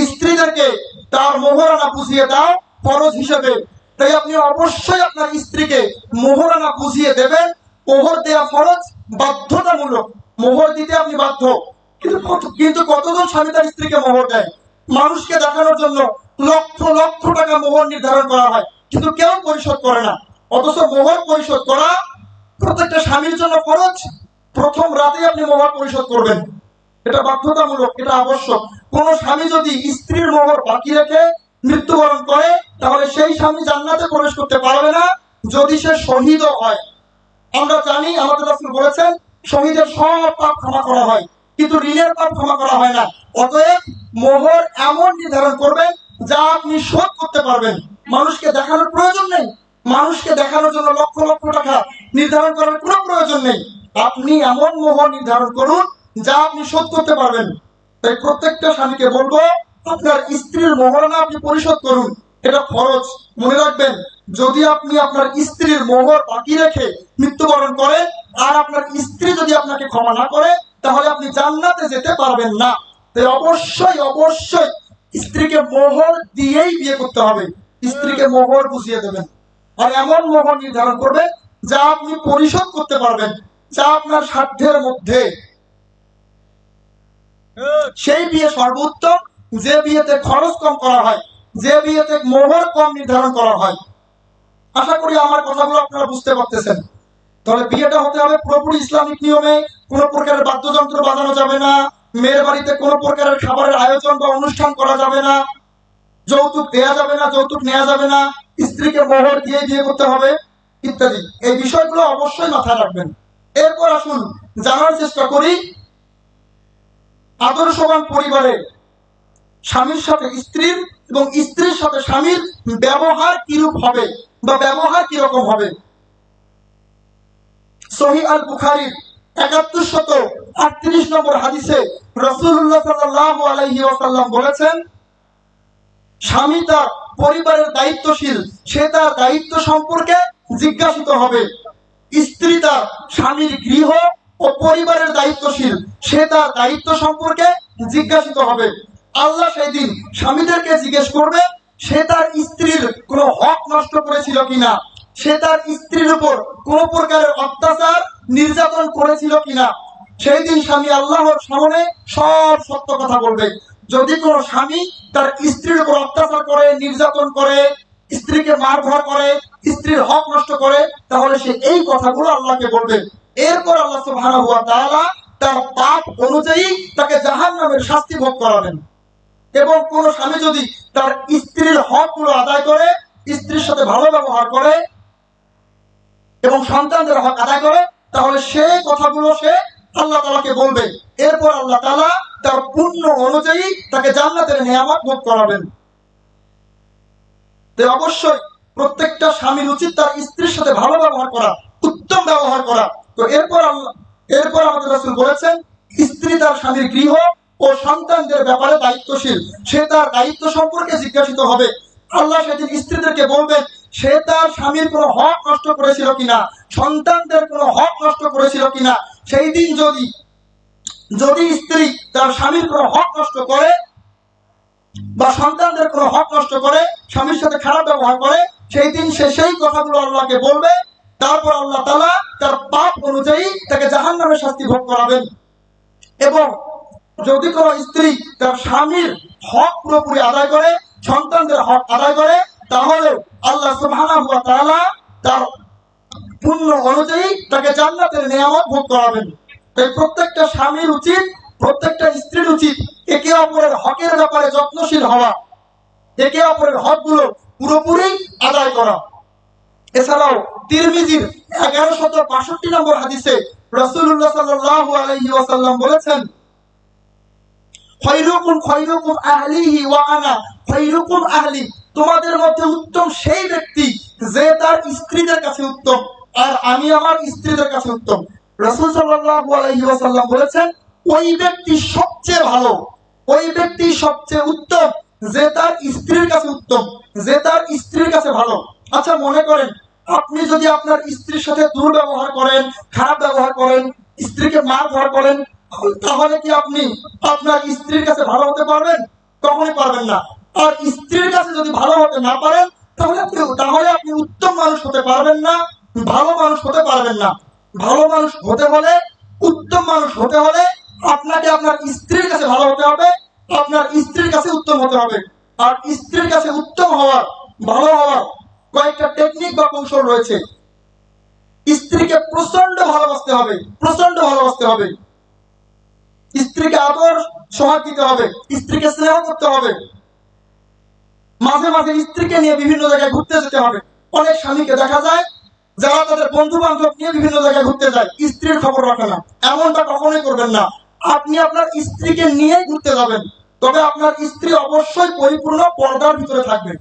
স্ত্রীদেরকে তার মোহরানা বুঝিয়ে দাও ফরজ হিসেবে। তাই আপনি অবশ্যই আপনার স্ত্রীকে মোহরানা বুঝিয়ে দেবেন। মোহর দেওয়া ফরজ, বাধ্যতামূলক। মোহর দিতে আপনি বাধ্য। কিন্তু কতজন স্বামী তার স্ত্রীকে মোহর দেয়? মানুষকে দেখানোর জন্য লক্ষ লক্ষ টাকা মোহর নির্ধারণ করা হয়, কিন্তু কেউ পরিশোধ করে না। অথচ মোহর পরিশোধ করা প্রত্যেকটা স্বামীর জন্য ফরজ। প্রথম রাতে আপনি মোহর পরিশোধ করবেন, এটা বাধ্যতামূলক, এটা আবশ্যক। কোন স্বামী যদি স্ত্রীর মোহর বাকি রেখে মৃত্যুবরণ করে, তাহলে সেই স্বামী জান্নাতে প্রবেশ করতে পারবে না, যদি সে শহীদও হয়। আমরা জানি আমাদের রাসূল বলেছেন, শহীদের সব পাপ ক্ষমা করা হয়, কিন্তু ঋণের পাপ ক্ষমা করা হয় না। অতএব মোহর এমন নির্ধারণ করবেন যা আপনি শোধ করতে পারবেন। মানুষকে দেখানোর প্রয়োজন নেই। মানুষকে দেখানোর জন্য লক্ষ লক্ষ টাকা নির্ধারণ করার কোনো প্রয়োজন নেই। আপনি এমন মোহর নির্ধারণ করুন যা আপনি শোধ করতে পারবেন। তাই প্রত্যেকটা স্বামীকে বলবো, আপনার স্ত্রীর মোহরানা আপনি পরিশোধ করুন, এটা ফরজ। মনে রাখবেন, যদি আপনি আপনার স্ত্রীর মোহর বাকি রেখে মৃত্যুবরণ করেন আর আপনার স্ত্রী যদি আপনাকে ক্ষমা না করে, তাহলে আপনি জান্নাতে যেতে পারবেন না। তাই অবশ্যই অবশ্যই স্ত্রীকে মোহর দিয়েই বিয়ে করতে হবে। স্ত্রীকে মোহর বুঝিয়ে দেবেন, আর এমন মোহর নির্ধারণ করবেন যা আপনি পরিশোধ করতে পারবেন, যা আপনার সাধ্যের মধ্যে। সেই বিয়ে সর্বোত্তম, যে বিয়েতে খরচ কম করা হয়, যে বিয়েতে মোহর কম নির্ধারণ করা হয়। আশা করি আমার কথাগুলো আপনারা বুঝতে পারতেছেন। তাহলে বিয়েটা হতে হবে পুরোপুরি ইসলামিক নিয়মে। কোনো প্রকারের বাদ্যযন্ত্র বাজানো যাবে না, মেয়ের বাড়িতে কোনো প্রকারের খাবারের আয়োজন বা অনুষ্ঠান করা যাবে না, যৌতুক দেয়া যাবে না, যৌতুক নেওয়া যাবে না, স্ত্রীকে মোহর দিয়ে বিয়ে করতে হবে, ইত্যাদি। এই বিষয়গুলো অবশ্যই মাথায় রাখবেন। এরপর আসুন জানার চেষ্টা করি আদর্শবান পরিবারে স্বামীর সাথে স্ত্রীর এবং স্ত্রীর সাথে স্বামীর ব্যবহার কিরূপ হবে বা ব্যবহার কিরকম হবে। সহিহ আল বুখারীর ৭১৩৮ নম্বর হাদিসে রাসূলুল্লাহ সাল্লাল্লাহু আলাইহি ওয়াসাল্লাম বলেছেন, স্বামী তার পরিবারের দায়িত্বশীল, সে তার দায়িত্ব সম্পর্কে জিজ্ঞাসিত হবে। স্ত্রী তার স্বামীর গৃহ ও পরিবারের দায়িত্বশীল, সে তার দায়িত্ব সম্পর্কে জিজ্ঞাসিত হবে। আল্লাহ সেই দিন স্বামীদেরকে জিজ্ঞেস করবে, সে তার স্ত্রীর কোনো হক নষ্ট করেছিল কিনা, সে তার স্ত্রীর উপর কোন প্রকারের অত্যাচার নির্যাতন করেছিল কিনা। সেই দিন স্বামী আল্লাহর সামনে সব সত্য কথা বলবে। যদি কোনো স্বামী তার স্ত্রীর উপর অত্যাচার করে, নির্যাতন করে, স্ত্রীকে মারধর করে, স্ত্রীর হক নষ্ট করে, তাহলে সে এই কথাগুলো আল্লাহকে বলবে। এরপর আল্লাহ সুবহানাহু ওয়া তাআলা তার পাপ অনুযায়ী তাকে জাহান্নামের শাস্তি ভোগ করাবেন। এবং কোন স্বামী যদি তার স্ত্রীর হকগুলো আদায় করে, স্ত্রীর সাথে ভালো ব্যবহার করে এবং সন্তানদের হক আদায় করে, তাহলে সেই কথাগুলো সে আল্লাহ তাআলাকে বলবে। এরপর আল্লাহ তাআলা তার পুণ্য অনুযায়ী তাকে জান্নাতের নিয়ামত ভোগ করাবেন। তো অবশ্যই প্রত্যেকটা স্বামীর উচিত তার স্ত্রীর সাথে ভালো ব্যবহার করা, উত্তম ব্যবহার করা। তো এরপর আমাদের রাসূল বলেছেন, স্ত্রী তার স্বামীর গৃহ ও সন্তানদের ব্যাপারে দায়িত্বশীল, সে তার দায়িত্ব সম্পর্কে জিজ্ঞাসিত হবে। আল্লাহ সেদিন স্ত্রীদেরকে বলবেন সে তার স্বামীর কোনো হক নষ্ট করেছিল কিনা, সন্তানদের কোনো হক নষ্ট করেছিল কিনা। সেই দিন যদি স্ত্রী তার স্বামীর কোনো হক নষ্ট করে বা সন্তানদের কোনো হক নষ্ট করে, স্বামীর সাথে খারাপ ব্যবহার করে, সেই দিন সে সেই কথাগুলো আল্লাহকে বলবে। তারপর আল্লাহ তাআলা তার পাপ অনুযায়ী তাকে জাহান্নামের শাস্তি ভোগ করাবেন। এবং যদি কোনো স্ত্রী তার স্বামীর হক পুরোপুরি আদায় করে, সন্তানদের হক আদায় করে, তাহলে আল্লাহ সুবহানাহু ওয়া তাআলা তার পুণ্য অনুযায়ী তাকে জান্নাতের নিয়ামত ভোগ করাবেন। তাই প্রত্যেকটা স্বামীর উচিত, প্রত্যেকটা স্ত্রীর উচিত একে অপরের হকের ব্যাপারে যত্নশীল হওয়া, একে অপরের হকগুলো পুরোপুরি আদায় করা। এছাড়াও তিরমিজির 1162 নম্বর হাদিসে রাসূলুল্লাহ সাল্লাল্লাহু আলাইহি ওয়াসাল্লাম বলেছেন, খায়রুকুম আহলিহি ওয়া আনা খায়রুকুম আহলি, তোমাদের মধ্যে উত্তম সেই ব্যক্তি যে তার স্ত্রীদের কাছে উত্তম, আর আমি আমার স্ত্রীদের কাছে উত্তম। রাসূল সাল্লাল্লাহু আলাইহি ওয়াসাল্লাম বলেছেন, ওই ব্যক্তি সবচেয়ে ভালো, ওই ব্যক্তি সবচেয়ে উত্তম যে তার স্ত্রীর কাছে উত্তম, যে তার স্ত্রীর কাছে ভালো। আচ্ছা মনে করেন আপনি যদি আপনার স্ত্রীর সাথে দুর্ব্যবহার করেন, খারাপ ব্যবহার করেন, স্ত্রীকে মারধর করেন, তাহলে কি আপনি আপনার স্ত্রীর কাছে ভালো হতে পারবেন? কখনোই পারবেন না। আর স্ত্রীর কাছে যদি ভালো হতে না পারেন, তাহলে আপনি উত্তম মানুষ হতে পারবেন না, ভালো মানুষ হতে পারবেন না। ভালো মানুষ হতে হলে, উত্তম মানুষ হতে হলে আপনাকে আপনার স্ত্রীর কাছে ভালো হতে হবে, আপনার স্ত্রীর কাছে উত্তম হতে হবে। আর স্ত্রীর কাছে উত্তম হওয়ার, ভালো হওয়ার কয়েকটা টেকনিক বা কৌশল রয়েছে। স্ত্রীকে প্রচন্ড ভালোবাসতে হবে, প্রচন্ড ভালোবাসতে হবে। স্ত্রীকে আদর সোহাগ দিতে হবে, স্ত্রীকে স্নেহ করতে হবে। মাঝে মাঝে স্ত্রীকে নিয়ে বিভিন্ন জায়গায় ঘুরতে যেতে হবে। অনেক স্বামীকে দেখা যায় যারা তাদের বন্ধু বান্ধব নিয়ে বিভিন্ন জায়গায় ঘুরতে যায়, স্ত্রীর খবর রাখে না। এমনটা কখনোই করবেন না। আপনি আপনার স্ত্রীকে নিয়ে ঘুরতে যাবেন, তবে আপনার স্ত্রী অবশ্যই পরিপূর্ণ পর্দার ভিতরে থাকবে।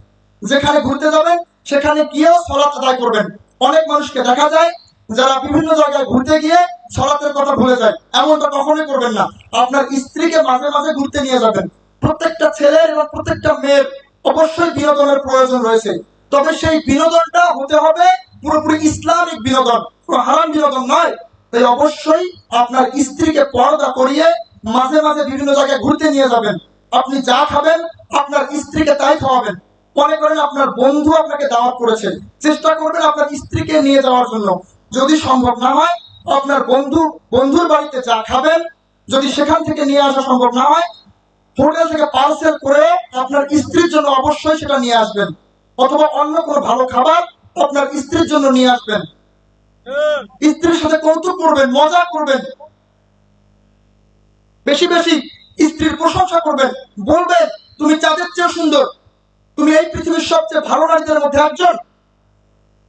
যেখানে ঘুরতে যাবেন সেখানে গিয়েও সালাত আদায় করবেন। অনেক মানুষকে দেখা যায় যারা বিভিন্ন জায়গায় ঘুরতে গিয়ে সালাতের কথা ভুলে যায়, এমনটা কখনোই করবেন না। আপনার স্ত্রীকে মাঝে মাঝে ঘুরতে নিয়ে যাবেন। প্রত্যেকটা ছেলের এবং প্রত্যেকটা মেয়ের অবশ্যই বিনোদনের প্রয়োজন রয়েছে, তবে সেই বিনোদনটা হতে হবে পুরোপুরি ইসলামিক বিনোদন, কোনো হারাম বিনোদন নয়। তাই অবশ্যই আপনার স্ত্রীকে পর্দা করিয়ে মাঝে মাঝে বিভিন্ন জায়গায় ঘুরতে নিয়ে যাবেন। আপনি যা খাবেন আপনার স্ত্রীকে তাই খাওয়াবেন। মনে করেন আপনার বন্ধু আপনাকে দাওয়াত করেছে, চেষ্টা করবেন আপনার স্ত্রীকে নিয়ে যাওয়ার জন্য। যদি সম্ভব না হয় আপনার বন্ধুর বাড়িতে যা খাবেন, যদি সেখান থেকে নিয়ে আসা সম্ভব না হয়, হোটেল থেকে পার্সেল করে আপনার স্ত্রীর জন্য অবশ্যই সেটা নিয়ে আসবেন। অথবা অন্য কোনো ভালো খাবার আপনার স্ত্রীর জন্য নিয়ে আসবেন। স্ত্রীর সাথে কৌতুক করবেন, মজা করবেন, বেশি বেশি স্ত্রীর প্রশংসা করবেন, বলবেন তুমি চাঁদের চেয়ে সুন্দর, তুমি এই পৃথিবীর সবচেয়ে ভালো নারীদের মধ্যে একজন,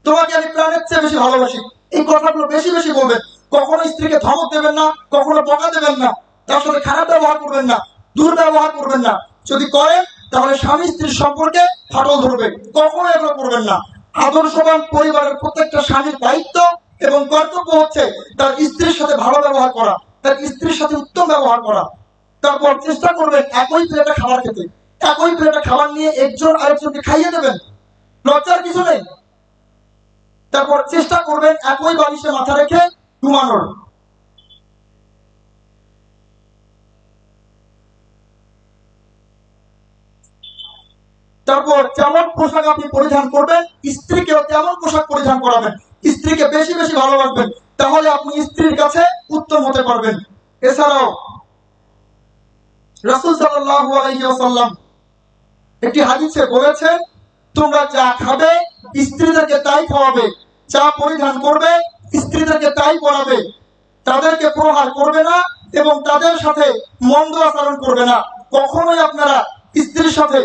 তোমাকে আমি প্রাণের চেয়ে বেশি ভালোবাসি। এই কথাগুলো বেশি বেশি বলবেন। কখনো স্ত্রীকে ধমক দেবেন না, কখনো বকা দেবেন না, তার সাথে খারাপ ব্যবহার করবেন না, দুর্ব্যবহার করবেন না। যদি করেন তাহলে স্বামী স্ত্রীর সম্পর্কে ফাটল ধরবে। কখনো এগুলো করবেন না। আদর্শবান পরিবারের প্রত্যেকটা স্বামীর দায়িত্ব এবং কর্তব্য হচ্ছে তার স্ত্রীর সাথে ভালো ব্যবহার করা, তার স্ত্রীর সাথে উত্তম ব্যবহার করা। তারপর চেষ্টা করবেন একই প্লেটে খাবার খেতে, একই প্লেটে খাবার নিয়ে একজন আরেকজনকে খাইয়ে দেবেন, লজ্জার কিছু নেই। তারপর চেষ্টা করবেন একই বালিশে মাথা রেখে ঘুমানোর। তারপর যেমন পোশাক আপনি পরিধান করবেন, স্ত্রীকেও তেমন পোশাক পরিধান করাবেন। স্ত্রীকে বেশি বেশি ভালোবাসবেন, তাহলে আপনি স্ত্রীর কাছে উত্তম হতে পারবেন। এছাড়াও রাসূল সাল্লাল্লাহু আলাইহি ওয়াসাল্লাম একটি হাদিসে বলেছেন, তোমরা যা খাবে স্ত্রীদেরকে তাই খাওয়াবে, যা পরিধান করবে স্ত্রীদেরকে তাই পরাবে, তাদেরকে প্রহার করবে না এবং তাদের সাথে মন্দ আচরণ করবে না। কখনোই আপনারা স্ত্রীর সাথে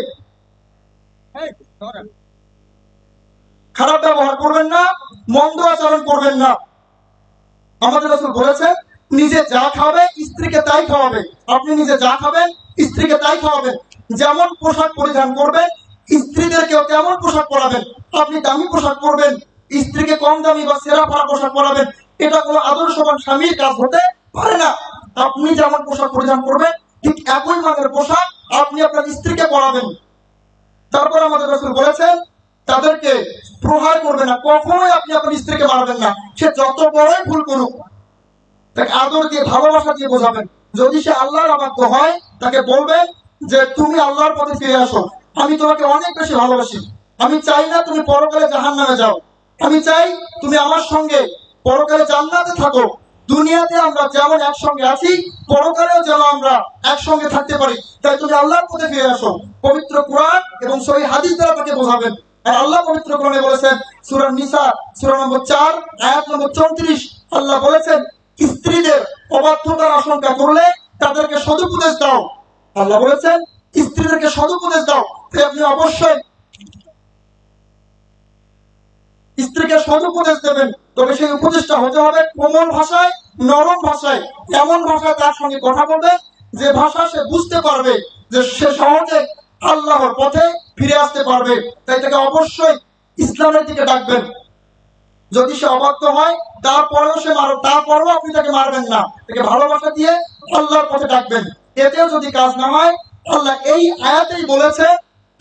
খারাপ ব্যবহার করবেন না, মন্দ আচরণ করবেন না। আমাদের রাসূল বলেছেন, নিজে যা খাবে স্ত্রীকে তাই খাওয়াবে। আপনি নিজে যা খাবেন স্ত্রীকে তাই খাওয়াবেন। যেমন পোশাক পরিধান করবেন স্ত্রীদেরকেও তেমন পোশাক পরাবেন। আপনি দামি পোশাক পরবেন, স্ত্রীকে কম দামি বা সেরা ফারা পোশাক পরাবেন, এটা কোনো আদর্শবান স্বামীর কাজ হতে পারে না। আপনি যেমন পোশাক পরিধান করবেন ঠিক একই মানের পোশাক আপনি আপনার স্ত্রীকে পরাবেন। তারপর আমাদের রাসূল বলেছেন, তাদেরকে প্রহার করবে না। কখনোই আপনি আপনার স্ত্রীকে মারবেন না, সে যত বড়ই ভুল করুক তাকে আদর দিয়ে ভালোবাসা দিয়ে বোঝাবেন। যদি সে আল্লাহর অবাধ্য হয় তাকে বলবেন যে তুমি আল্লাহর পথে ফিরে আসো, আমি তোমাকে অনেক বেশি ভালোবাসি, আমি চাই না তুমি পরকালে জাহান্নামে যাও, আমি চাই তুমি আমার সঙ্গে পরকালে জান্নাতে থাকো। দুনিয়াতে আমরা যেমন একসঙ্গে আছি পরকালেও যেন আমরা একসঙ্গে থাকতে পারি, তাই তুমি আল্লাহর পথে ফিরে আসো। পবিত্র কোরআন এবং সহিহ হাদিস দ্বারা তাকে বোঝাবেন। আর আল্লাহ পবিত্র কোরআনে বলেছেন, সূরা নিসা সূরা নম্বর 4 আয়াত নম্বর 34, আল্লাহ বলেছেন, স্ত্রীদের অবাধ্যতার আশঙ্কা করলে তাদেরকে সদুপদেশ দাও। আল্লাহ বলেছেন স্ত্রীদেরকে সদুপদেশ দাও। তাই আপনি অবশ্যই স্ত্রীকে সদুপদেশ দেবেন, তবে সেই উপদেশটা হতে হবে কোমল ভাষায়, নরম ভাষায়, এমন ভাষায় তার সঙ্গে কথা বলবে যে ভাষা সে বুঝতে পারবে, যে সে সহজে আল্লাহর পথে ফিরে আসতে পারবে। তাই তাকে অবশ্যই ইসলামের দিকে ডাকবেন। যদি সে অবাধ্য হয় তারপরেও আপনি তাকে মারবেন না, তাকে ভালোবাসা দিয়ে আল্লাহর পথে ডাকবেন। এতেও যদি কাজ না হয়, আল্লাহ এই আয়াতেই বলেছে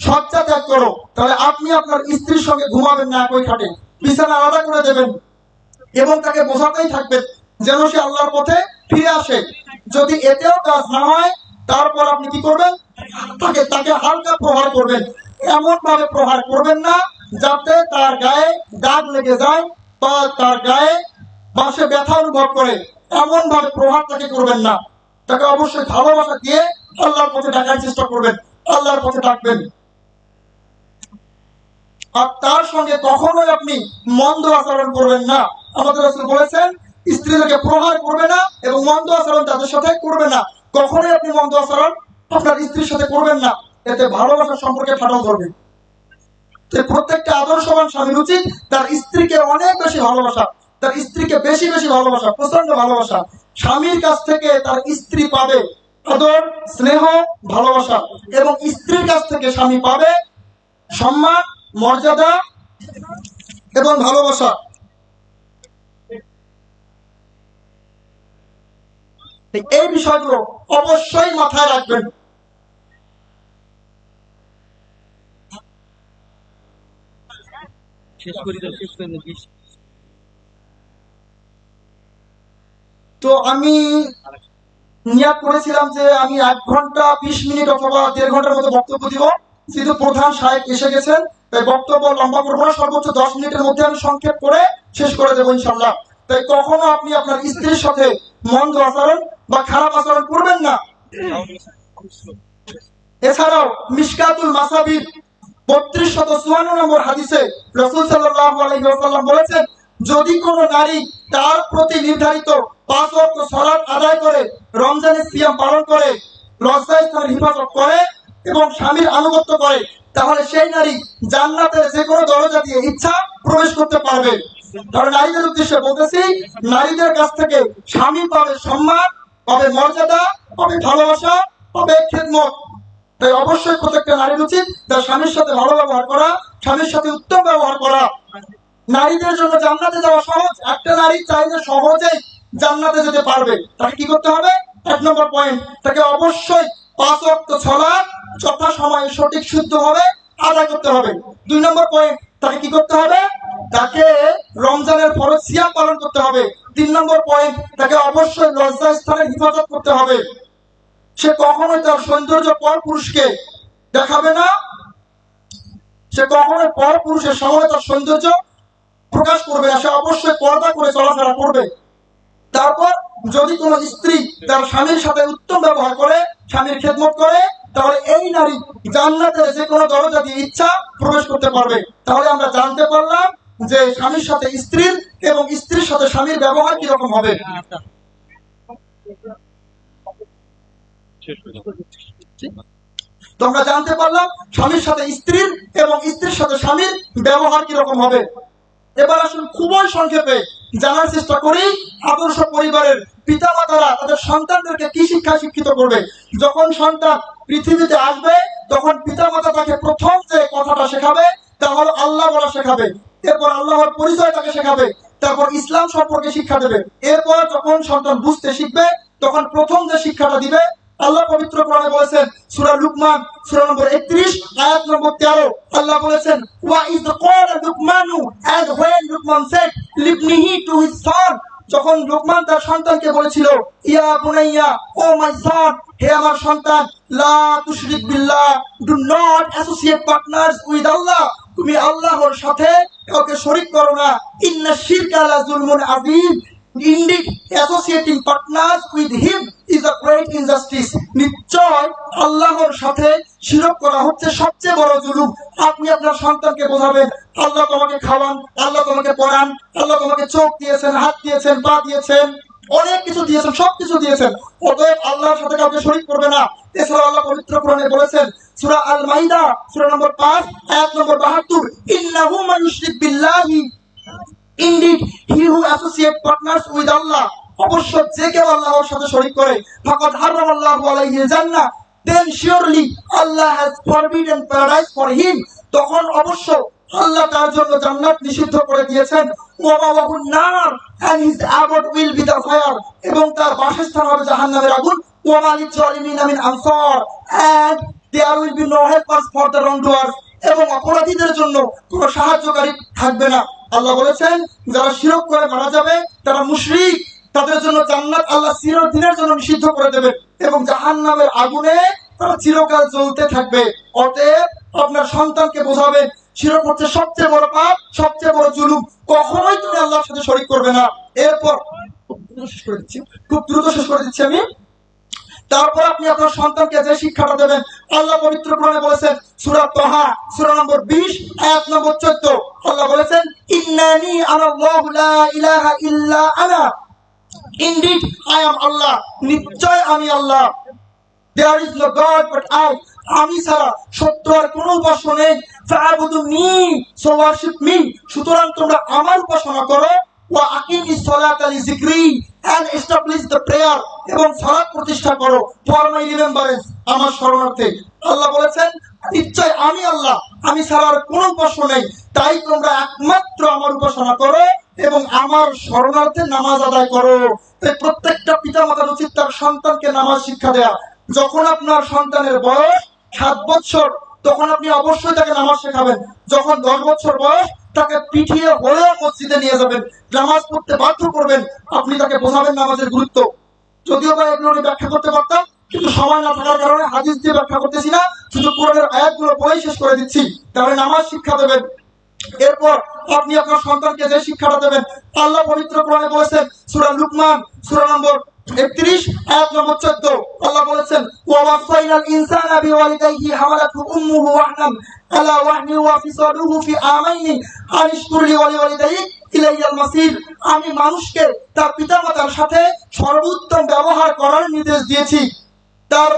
শয্যা ত্যাগ করো, তাহলে আপনি আপনার স্ত্রীর সঙ্গে ঘুমাবেন না, একই খাটে বিছানা আলাদা করে দেবেন এবং তাকে বোঝাতেই থাকবেন যেন সে আল্লাহর পথে ফিরে আসে। যদি এতেও কাজ না হয় তারপর আপনি কি করবেন, তাকে হালকা প্রহার করবেন। এমন ভাবে প্রহার করবেন না যাতে তার গায়ে দাগ লেগে যায় বা তার গায়ে বা সে ব্যথা অনুভব করে, এমন ভাবে প্রহার তাকে করবেন না। তাকে অবশ্যই ভালোবাসা দিয়ে আল্লাহর পথে ডাকার চেষ্টা করবেন, আল্লাহর পথে ডাকবেন। আর তার সঙ্গে কখনোই আপনি মন্দ আচরণ করবেন না। আমাদের রাসূল বলেছেন, স্ত্রীদেরকে প্রহার করবে না এবং মন্দ আচরণ তাদের সাথে করবে না। কখনোই আপনি মন্দ আচরণ আপনার স্ত্রীর সাথে করবেন না, এতে ভালোবাসার সম্পর্কে ফাটল ধরবে। প্রত্যেকটা আদর্শবান স্বামীর উচিত তার স্ত্রীকে অনেক বেশি ভালোবাসা, তার স্ত্রীকে বেশি বেশি ভালোবাসা, প্রচন্ড ভালোবাসা। স্বামীর কাছ থেকে তার স্ত্রী পাবে আদর, স্নেহ, ভালোবাসা, এবং স্ত্রীর কাছ থেকে স্বামী পাবে সম্মান, মর্যাদা এবং ভালোবাসা। এই বিষয়গুলো অবশ্যই মাথায় রাখবেন। তো আমি নিয়াত করেছিলাম যে আমি 1 ঘন্টা 20 মিনিট অথবা 1.5 ঘন্টার মতো বক্তব্য দিব, কিন্তু প্রধান সাহেব এসে গেছেন, তাই বক্তব্য লম্বা করবো না, সর্বোচ্চ 10 মিনিটের মধ্যে আমি সংক্ষেপ করে শেষ করে দেবো ইনশাল্লাহ। তাই কখনো আপনি আপনার স্ত্রীর সাথে মন্দ আচরণ বা খারাপ আচরণ করবেন না। এছাড়াও মিশকাতুল মাসাবির 3254 নম্বর হাদিসে রাসূল সাল্লাল্লাহু আলাইহি ওয়াসাল্লাম বলেছেন, যদি কোনো নারী তার প্রতি নির্ধারিত 5 ওয়াক্ত সালাত আদায় করে, রমজানের সিয়াম পালন করে, লজ্জাস্থানের হিফাজত করে এবং স্বামীর আনুগত্য করে, তাহলে সেই নারী জান্নাতের যে কোনো দরজা দিয়ে ইচ্ছা প্রবেশ করতে পারবে। কারণ নারীদের উদ্দেশ্যে বলতেছি, নারীদের কাছ থেকে স্বামী পাবে সম্মান, পাবে মর্যাদা, পাবে ভালোবাসা, পাবে খেদমত। তাই অবশ্যই প্রত্যেকটা নারীর উচিত তার স্বামীর সাথে ভালো ব্যবহার করা, স্বামীর সাথে উত্তম ব্যবহার করা। নারীদের জন্য জান্নাতে যাওয়া সহজ। একটা নারী চাইলে সহজেই জান্নাতে যেতে পারবে। তাকে কি করতে হবে? 1 নম্বর পয়েন্ট, তাকে অবশ্যই 5 ওয়াক্ত সালাত যথা সময়ে সঠিক শুদ্ধভাবে আদায় করতে হবে। 2 নম্বর পয়েন্ট, তাকে কি করতে হবে? তাকে রমজানের ফরজ সিয়াম পালন করতে হবে। 3 নম্বর পয়েন্ট, তাকে অবশ্যই লজ্জাস্থানের হিফাজত করতে হবে। সে কখনোই তার সৌন্দর্য পর পুরুষকে দেখাবে না, সে কখনোই পর পুরুষের সামনে তার সৌন্দর্য প্রকাশ করবে না, সে অবশ্যই পর্দা করে চলাফেরা করবে। তারপর যদি কোনো স্ত্রী তার স্বামীর সাথে উত্তম ব্যবহার করে, স্বামীর খেদমত করে, তাহলে এই নারী জান্নাতের যে কোনো দরজা দিয়ে ইচ্ছা প্রবেশ করতে পারবে। তাহলে আমরা জানতে পারলাম যে স্বামীর সাথে স্ত্রীর এবং স্ত্রীর সাথে স্বামীর ব্যবহার কিরকম হবে। তো আমরা জানতে পারলাম স্বামীর সাথে স্ত্রীর এবং স্ত্রীর সাথে স্বামীর ব্যবহার কিরকম হবে। এবার আসুন খুবই সংক্ষেপে জানার চেষ্টা করি আদর্শ পরিবারের পিতামাতারা তাদের সন্তানদেরকে কি শিক্ষা শিক্ষিত করবে। যখন সন্তান পৃথিবীতে আসবে তখন পিতামাতা তাকে প্রথম যে কথাটা শেখাবে তা হলো আল্লাহ বলা শেখাবে, এরপর আল্লাহর পরিচয় তাকে শেখাবে, তারপর ইসলাম সম্পর্কে শিক্ষা দেবে। এরপর যখন সন্তান বুঝতে শিখবে তখন প্রথম যে শিক্ষাটা দিবে আল্লাহ পবিত্র কোরআনে বলেছেন সূরা লুকমান সূরা নম্বর 31 আয়াত নম্বর 13 আল্লাহ বলেছেন ওয়া ইয ক্বালা লুকমানু and when Luqman said libnihi to his son, যখন লুকমান তার সন্তানকে বলেছিল ইয়া বুনাইয়া ও মাই সন, হে আমার সন্তান, লা তুশরিক বিল্লাহ, do not associate partners with Allah, তুমি আল্লাহর সাথে কাউকে শরীক করো না, ইন্না শিরকা লা যুলমুন আযীম, indeed associating partners with him is a great injustice, নিশ্চয় আল্লাহর সাথে শিরক করা হচ্ছে সবচেয়ে বড় জুলুম। আপনি আপনার সন্তানকে বোঝাবেন আল্লাহ তোমাকে খাওয়ান, আল্লাহ তোমাকে পড়ান, আল্লাহ তোমাকে চোখ দিয়েছেন, হাত দিয়েছেন, পা দিয়েছেন, অনেক কিছু দিয়েছেন, সবকিছু দিয়েছেন, অতএব আল্লাহর সাথে কাউকে শরীক করবে না। এছাড়া আল্লাহ পবিত্র কোরআনে বলেছেন সূরা আল মাইদা সূরা নম্বর 5 আয়াত নম্বর 72 ইন্নাহু মান ইউশরিক বিল্লাহি, indeed he who associate partners with Allah, অবশ্য যে কেউ আল্লাহর সাথে শরীক করে, ফাকাদ হারামাল্লাহু আলাইহিল জান্নাহ, then surely Allah has forbidden paradise for him, তখন অবশ্য আল্লাহ তার জন্য জান্নাত নিষিদ্ধ করে দিয়েছেন, ওয়া মাওয়াহুন নার and his abode will be the fire, এবং তার বাসস্থান হবে জাহান্নামের আগুন, ওয়া মা লিয-যালিমিনা মিন answer and there will be no helpers for the wrongdoers, এবং অপরাধীদের জন্য কোনো সাহায্যকারী থাকবে না। আল্লাহ বলেছেন যারা শিরক করে মারা যাবে তারা মুশরিক, তাদের জন্য জান্নাত আল্লাহ চিরদিনের জন্য নিষিদ্ধ করে দেবেন এবং জাহান্নামের আগুনে তারা চিরকাল জ্বলতে থাকবে। অতএব আপনার সন্তানকে বোঝাবেন শিরক হচ্ছে সবচেয়ে বড় পাপ, সবচেয়ে বড় জুলুম, কখনোই তুমি আল্লাহর সাথে শরীক করবে না। এরপর খুব দ্রুত শেষ করে দিচ্ছি আমি। তারপর আপনি আপনার সন্তানকে যে শিক্ষাটা দেবেন আল্লাহ পবিত্র কোরআনে বলেছেন সূরা তাহা সূরা নম্বর 20 আয়াত নম্বর 14 আল্লাহ বলেছেন ইন্নানি আনাল্লাহু লা ইলাহা ইল্লা আনা, indeed I am Allah, নিশ্চয় আমি আল্লাহ, there is no god but I, আমি ছাড়া সত্য আর কোনো উপাস্য নেই, ফা'বুদুনি, so worship me, সুতরাং তোমরা আমার উপাসনা করো, ওয়া আকিমিস সালাতা লিযিকরি, and establish the prayer, এবং সালাত প্রতিষ্ঠা করো for my remembrance, আমার স্মরণার্থে। আল্লাহ বলেছেন নিশ্চয় আমি আল্লাহ, আমি ছাড়া আর কোনো উপাস্য নেই, তাই তোমরা একমাত্র আমার উপাসনা করো এবং আমার স্মরণার্থে নামাজ আদায় করো। তাই প্রত্যেকটা পিতামাতার উচিত তার সন্তানকে নামাজ শিক্ষা দেয়া। যখন আপনার সন্তানের বয়স 7 বছর তখন আপনি অবশ্যই তাকে নামাজ শেখাবেন। যখন 10 বছর বয়স তাকে পিঠিয়ে হলেও মসজিদে নিয়ে যাবেন, নামাজ পড়তে বাধ্য করবেন, আপনি তাকে বোঝাবেন নামাজের গুরুত্ব। যদিও বা এগুলো আমি ব্যাখ্যা করতে পারতাম কিন্তু সময় না থাকার কারণে হাদিস দিয়ে ব্যাখ্যা করতেছি না, শুধু কোরআনের আয়াতগুলো পড়েই শেষ করে দিচ্ছি। তাহলে নামাজ শিক্ষা দেবেন। এরপর আপনি আপনার সন্তানকে যে শিক্ষাটা দেবেন আল্লাহ পবিত্র কোরআনে বলেছেন সূরা লুকমান সূরা নম্বর 31 আয়াত নম্বর 14 আল্লাহ বলেছেন ওয়া ওয়াসাইনাল ইনসানা বিওয়ালিদাইহি হামালাতহু উম্মুহু ওয়াহনান আলা ওয়াহনি ওয়া ফিসালুহু ফি আমাইনি আনিশকুর লি ওয়া লিওয়ালিদাইক ইলাইয়াল মাসির, আমি মানুষকে তার পিতামাতার সাথে সর্বোত্তম ব্যবহার করার নির্দেশ দিয়েছি। তার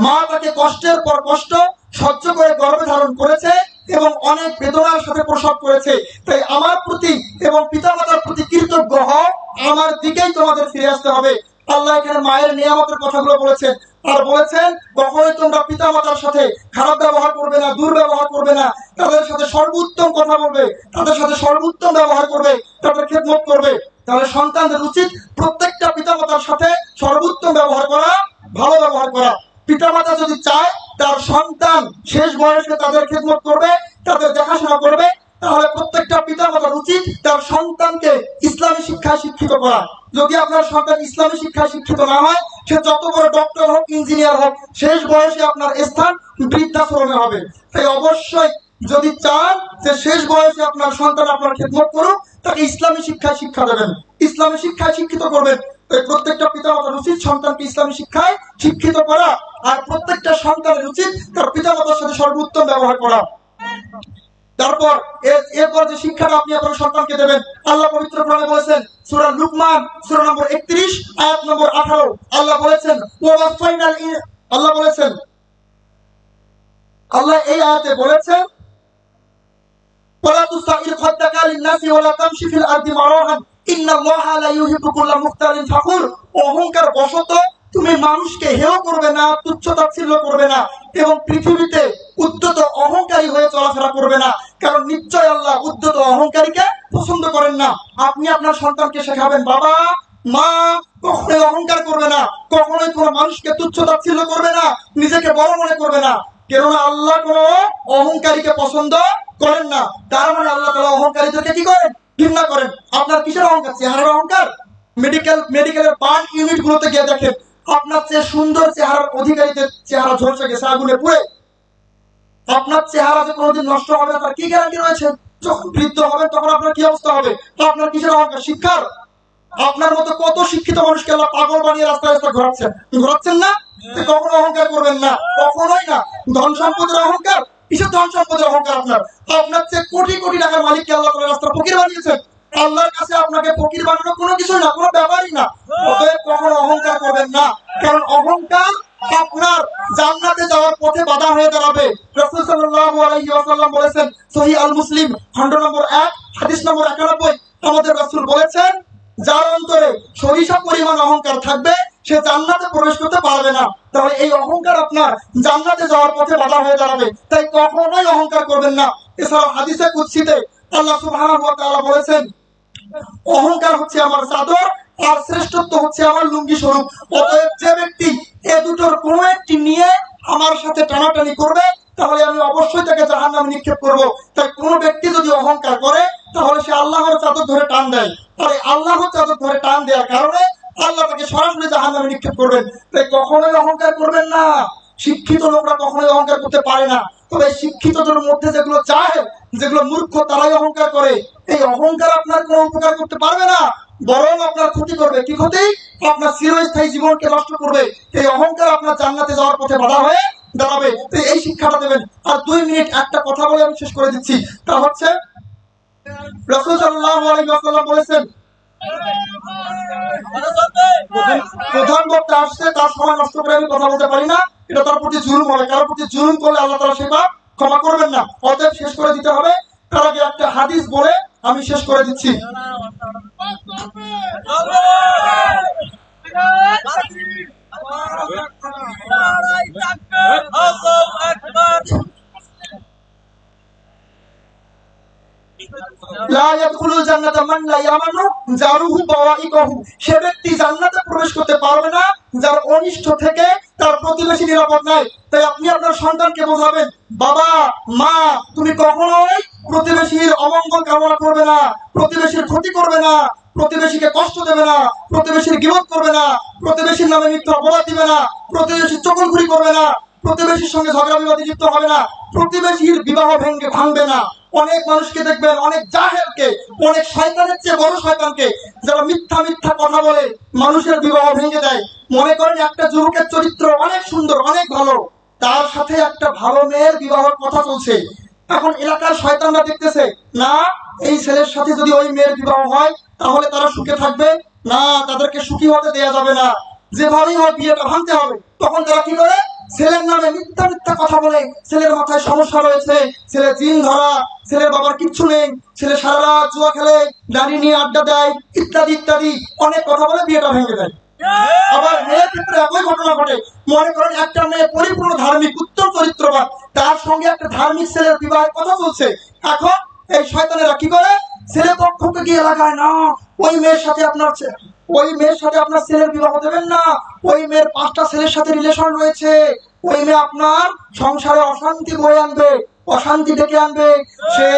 মা তাকে কষ্টের পর কষ্ট সহ্য করে গর্ভে ধারণ করেছে এবং অনেক বেদনার সাথে প্রসব করেছে, তাই আমার প্রতি এবং পিতামাতার প্রতি কৃতজ্ঞ হও, আমার দিকেই তোমাদের ফিরে আসতে হবে। আল্লাহ এখানে মায়ের নিয়ামতের কথাগুলো বলেছেন আর বলেছেন কখনোই তোমরা পিতামাতার সাথে খারাপ ব্যবহার করবে না, দুর্ব্যবহার করবে না, তাদের সাথে সর্বোত্তম কথা বলবে, তাদের সাথে সর্বোত্তম ব্যবহার করবে, তাদের খেদমত করবে। তাহলে সন্তানদের উচিত প্রত্যেকটা পিতামাতার সাথে সর্বোত্তম ব্যবহার করা, ভালো ব্যবহার করা। পিতামাতা যদি চায় তার সন্তান শেষ বয়সে তাদের খেদমত করবে, তাদের দেখাশোনা করবে, তাহলে প্রত্যেকটা পিতামাতার উচিত তার সন্তানকে ইসলামী শিক্ষায় শিক্ষিত করা। যদি আপনার সন্তান ইসলামী শিক্ষায় শিক্ষিত না হয়, সে যত বড় ডক্টর হোক, ইঞ্জিনিয়ার হোক, শেষ বয়সে আপনার স্থান বৃদ্ধাশ্রমে হবে। তাই অবশ্যই যদি চান যে শেষ বয়সে আপনার সন্তান আপনার খেদমত করুক, তাকে ইসলামী শিক্ষায় শিক্ষা দেবেন, ইসলামী শিক্ষায় শিক্ষিত করবেন। তাই প্রত্যেকটা পিতামাতার উচিত সন্তানকে ইসলামী শিক্ষায় শিক্ষিত করা, আর প্রত্যেকটা সন্তানের উচিত তার পিতামাতার সাথে সর্বোত্তম ব্যবহার করা। তারপর এরপর যে শিক্ষাটা আপনি আপনার সন্তানকে দেবেন, আল্লাহ পবিত্র কোরআনে বলেছেন, সূরা লুকমান সূরা নম্বর 31 আয়াত নম্বর 18, আল্লাহ বলেছেন আল্লাহ এই আয়াতে বলেছেন, ওয়ালা তুসাইর খাদ্দাকা লিন-নাসি ওয়ালা তামশি ফিল আরদি মারাহান ইন্নাল্লাহা লা ইউহিব্বু কুল্লা মুখতালিন ফাখুর। অহংকার বশত তুমি মানুষকে হেয় করবে না, তুচ্ছ তাচ্ছিল্য করবে না, এবং পৃথিবীতে উদ্ধত অহংকারী হয়ে চলাফেরা করবে না, কারণ নিশ্চয় আল্লাহ উদ্ধত অহংকারীকে পছন্দ করেন না। আপনি আপনার সন্তানকে শেখাবেন, বাবা মা কখনোই অহংকার করবে না, কখনোই কোনো মানুষকে তুচ্ছ তাচ্ছিল্য করবে না, নিজেকে বড় মনে করবে না, কেননা আল্লাহ কোনো অহংকারীকে পছন্দ করেন না। তার মানে আল্লাহ তাআলা অহংকারীদেরকে কি করেন? ঘৃণা করেন। আপনার কিসের অহংকার? চেহারার অহংকার? মেডিকেলের বার্ন ইউনিট গুলোতে গিয়ে দেখেন, আপনার চেয়ে সুন্দর চেহারার অধিকারীদের চেহারা ঝলসে গেছে আগুনে পুড়ে। আপনার চেহারা যে কোনোদিন নষ্ট হবে না তার কি গ্যারান্টি রয়েছে? যখন বৃদ্ধ হবেন তখন আপনার কি অবস্থা হবে? আপনার কিসের অহংকার? শিক্ষার? আপনার মতো কত শিক্ষিত মানুষকে আল্লাহ পাগল বানিয়ে রাস্তায় রাস্তায় ঘোরাচ্ছেন না? কখনো অহংকার করবেন না, কখনোই না। ধন সম্পদের অহংকার? কিসের ধন সম্পদের অহংকার? আপনার চেয়ে কোটি কোটি টাকার মালিককে আল্লাহ তাআলা রাস্তা ফকির বানিয়েছেন। আল্লাহর কাছে আপনাকে ফকির বানানো কোনো কিছুই না, কোনো ব্যাপারই না। অতএব কখনো অহংকার করবেন না, কারণ অহংকার আপনার জান্নাতে যাওয়ার পথে বাধা হয়ে দাঁড়াবে। রাসূল সাল্লাল্লাহু আলাইহি ওয়াসাল্লাম বলেছেন, সহিহ আল মুসলিম খণ্ড নম্বর 1 হাদিস নম্বর 91, আমাদের রাসূল বলেছেন, যার অন্তরে সরিষা পরিমাণ অহংকার থাকবে সে জান্নাতে প্রবেশ করতে পারবে না। তাহলে এই অহংকার আপনার জান্নাতে যাওয়ার পথে বাধা হয়ে দাঁড়াবে, তাই কখনোই অহংকার করবেন না। এছাড়াও হাদিসে কুদসিতে আল্লাহ সুবহানাহু ওয়া তাআলা বলেছেন, অহংকার হচ্ছে আমার চাদর আর শ্রেষ্ঠত্ব হচ্ছে আমার লুঙ্গি স্বরূপ। অতএব যে ব্যক্তি এ দুটোর কোনো একটি নিয়ে আমার সাথে টানাটানি করবে তাহলে আমি অবশ্যই তাকে জাহান্নামে নিক্ষেপ করব। তাই কোন ব্যক্তি যদি অহংকার করে তাহলে সে আল্লাহর চাদর ধরে টান দেয়, আর আল্লাহর চাদর ধরে টান দেওয়ার কারণে আল্লাহ তাকে সরাসরি জাহান্নামে নিক্ষেপ করবেন। তাই কখনোই অহংকার করবেন না। শিক্ষিত লোকরা কখনোই অহংকার করতে পারে না, তবে শিক্ষিতদের মধ্যে যেগুলো চায়, যেগুলো মূর্খ, তারাই অহংকার করে। এই অহংকার আপনার কোনো উপকার করতে পারবে না, বরং আপনার ক্ষতি করবে। কি ক্ষতি? আপনার চিরস্থায়ী জীবনকে নষ্ট করবে। এই অহংকার আপনার জান্নাতে যাওয়ার পথে বাধা হয়ে দাঁড়াবে। তো এই শিক্ষাটা দেবেন। আর 2 মিনিট একটা কথা বলে আমি শেষ করে দিচ্ছি, তা হচ্ছে, রাসূল সাল্লাল্লাহু আলাইহি ওয়াসাল্লাম বলেছেন, প্রধান বক্তা আসছে, তার সময় নষ্ট করে আমি কথা বলতে পারি না, এটা তার প্রতি জুলুম হবে। কারোর প্রতি জুলুম করলে আল্লাহ তাআলা সেটা ক্ষমা করবেন না। অতএব শেষ করে দিতে হবে। তার আগে একটা হাদিস বলে আমি শেষ করে দিচ্ছি। সে ব্যক্তি জান্নাতে প্রবেশ করতে পারবে না যার অনিষ্ট থেকে তার প্রতিবেশী নিরাপদ নয়। তাই আপনি আপনার সন্তানকে বোঝাবেন, বাবা মা তুমি কখনোই প্রতিবেশীর অমঙ্গল কামনা করবে না, প্রতিবেশীর ক্ষতি করবে না, প্রতিবেশীকে কষ্ট দেবে না, প্রতিবেশীর গীবত করবে না, প্রতিবেশীর নামে মিথ্যা অপবাদ দিবে না, প্রতিবেশীর চকলখুরি করবে না, প্রতিবেশীর সঙ্গে ঝগড়া বিবাদে লিপ্ত হবে না, প্রতিবেশীর বিবাহ ভাঙবে না। অনেক মানুষকে দেখবেন, অনেক জাহেলকে, অনেক শয়তানের চেয়ে বড় শয়তানকে, যারা মিথ্যা মিথ্যা কথা বলে মানুষের বিবাহ ভেঙে দেয়। মনে করেন একটা যুবকের চরিত্র অনেক সুন্দর, অনেক ভালো, তার সাথে একটা ভালো মেয়ের বিবাহের কথা চলছে। এখন এলাকার শয়তানরা দেখতেছে, না এই ছেলের সাথে যদি ওই মেয়ের বিবাহ হয় তাহলে তারা সুখে থাকবে না, তাদেরকে সুখী হতে দেয়া যাবে না, যেভাবেই হয় বিয়েটা ভাঙতে হবে। তখন তারা কি করে? ছেলের নামে মিথ্যা মিথ্যা কথা বলে, ছেলের মাথায় সমস্যা রয়েছে, ছেলে জিন ধরা, ছেলের বাবার কিচ্ছু নেই, ছেলে সারা রাত জুয়া খেলে, নারী নিয়ে আড্ডা দেয়, ইত্যাদি ইত্যাদি অনেক কথা বলে বিয়েটা ভেঙে দেয়। আবার মেয়ের ক্ষেত্রে একই ঘটনা ঘটে। মনে করেন একটা মেয়ে পরিপূর্ণ ধার্মিক, উত্তম চরিত্রবান, তার সঙ্গে একটা ধার্মিক ছেলের বিবাহের কথা চলছে। এখন এই শয়তানেরা কি করে? ছেলে পক্ষকে গিয়ে লাগায়, না ওই মেয়ের সাথে আপনার ছেলের বিবাহ দেবেন না, ওই মেয়ের 5টা ছেলের সাথে রিলেশন রয়েছে, ওই মেয়ে আপনার সংসারে অশান্তি বয়ে আনবে, অশান্তি ডেকে আনবে, সে